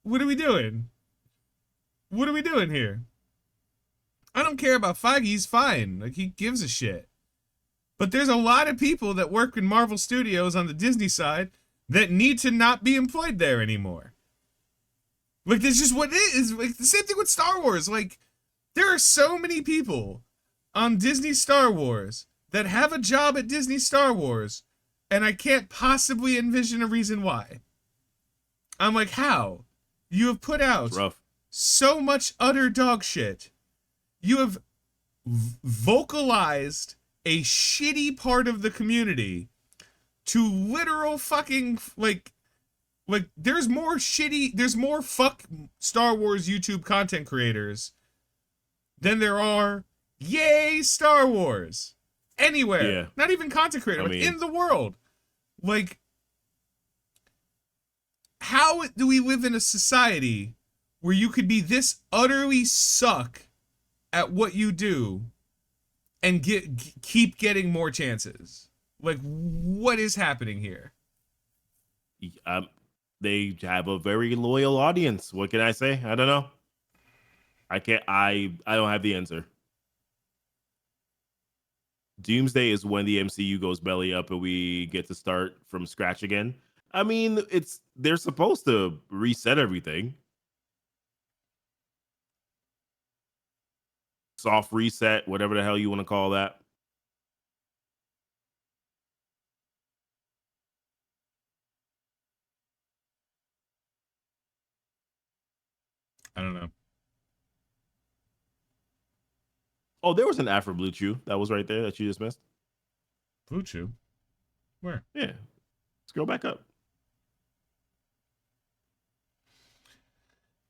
what are we doing? What are we doing here? I don't care about Feige. He's fine. Like, he gives a shit. But there's a lot of people that work in Marvel Studios on the Disney side that need to not be employed there anymore. Like, that's just what it is. Like, the same thing with Star Wars. Like, there are so many people on Disney Star Wars that have a job at Disney Star Wars, and I can't possibly envision a reason why. I'm like, how? You have put out so much utter dog shit. You have vocalized a shitty part of the community to literal fucking, like there's more fuck Star Wars YouTube content creators than there are yay Star Wars anywhere. Yeah. Not even content creator, in the world. Like, how do we live in a society where you could be this utterly suck at what you do and keep getting more chances? Like, what is happening here? They have a very loyal audience. What can I say? I don't know. I don't have the answer. Doomsday is when the MCU goes belly up and we get to start from scratch again. I mean, they're supposed to reset everything. Soft reset, whatever the hell you want to call that. I don't know. Oh, there was an ad for Blue Chew that was right there that you just missed. Blue Chew? Where? Yeah. Scroll back up.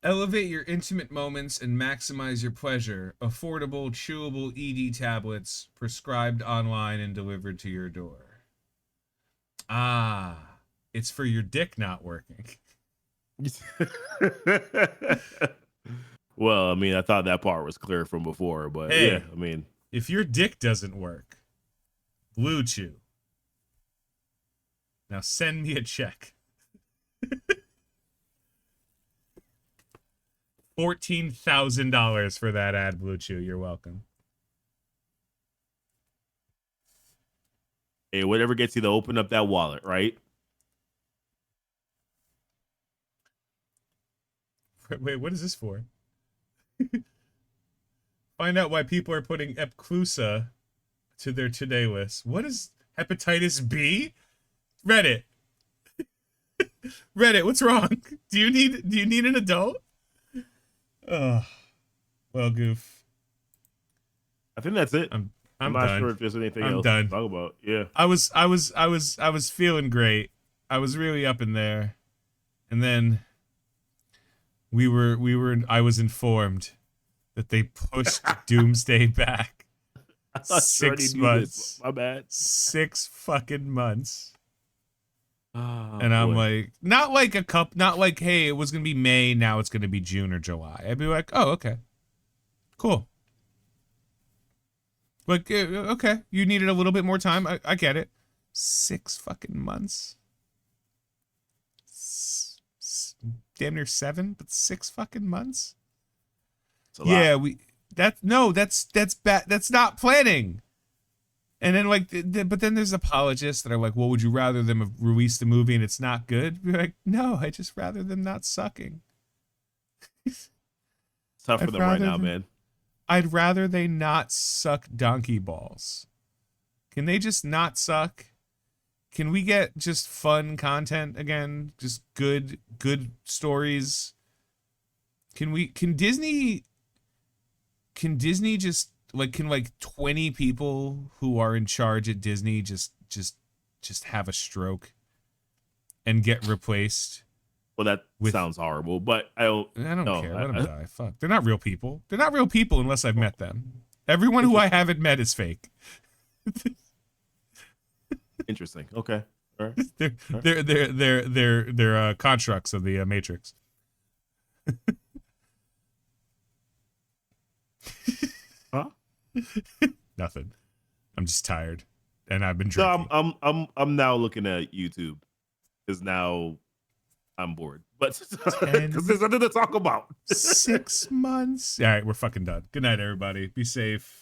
Elevate your intimate moments and maximize your pleasure. Affordable, chewable ED tablets prescribed online and delivered to your door. Ah, it's for your dick not working. Well, I mean, I thought that part was clear from before, but hey, yeah, I mean, if your dick doesn't work, Blue Chew. Now send me a check. $14,000 for that ad, Blue Chew. You're welcome. hey, whatever gets you to open up that wallet, right? Wait, what is this for? Find out why people are putting Epclusa to their today list. What is hepatitis B? Reddit. Reddit, what's wrong? Do you need an adult? Oh, well, goof. I think that's it. I'm not done. sure if there's anything I'm else done. to talk about. Yeah. I was feeling great. I was really up in there. And then I was informed that they pushed Doomsday back. I thought 6 months. My bad. 6 fucking months. Oh, And I'm boy. like, not like, hey, it was gonna be May, now it's gonna be June or July. I'd be like, oh, okay, cool. Like, okay, you needed a little bit more time. I get it. 6 fucking months. Damn near 7, but 6 fucking months. Yeah, that's bad. That's not planning. And then like, but then there's apologists that are like, well, would you rather them have released the movie and it's not good? You're like, no, I just rather them not sucking. It's tough for them right now, man. I'd rather they not suck donkey balls. Can they just not suck? Can we get just fun content again? Just good stories? Can Disney just can 20 people who are in charge at Disney just have a stroke and get replaced? Well, that sounds horrible, but I don't care. Let them die. Fuck. They're not real people. They're not real people unless I've met them. Everyone who I haven't met is fake. Interesting. Okay. All right. They're constructs of the Matrix. Huh? Nothing. I'm just tired, and I've been drinking. No, I'm now looking at YouTube because now I'm bored, but because there's nothing to talk about. 6 months. All right, we're fucking done. Good night, everybody. Be safe.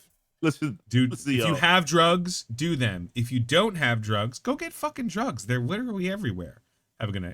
Dude, if you have drugs, do them. If you don't have drugs, go get fucking drugs. They're literally everywhere. Have a good night.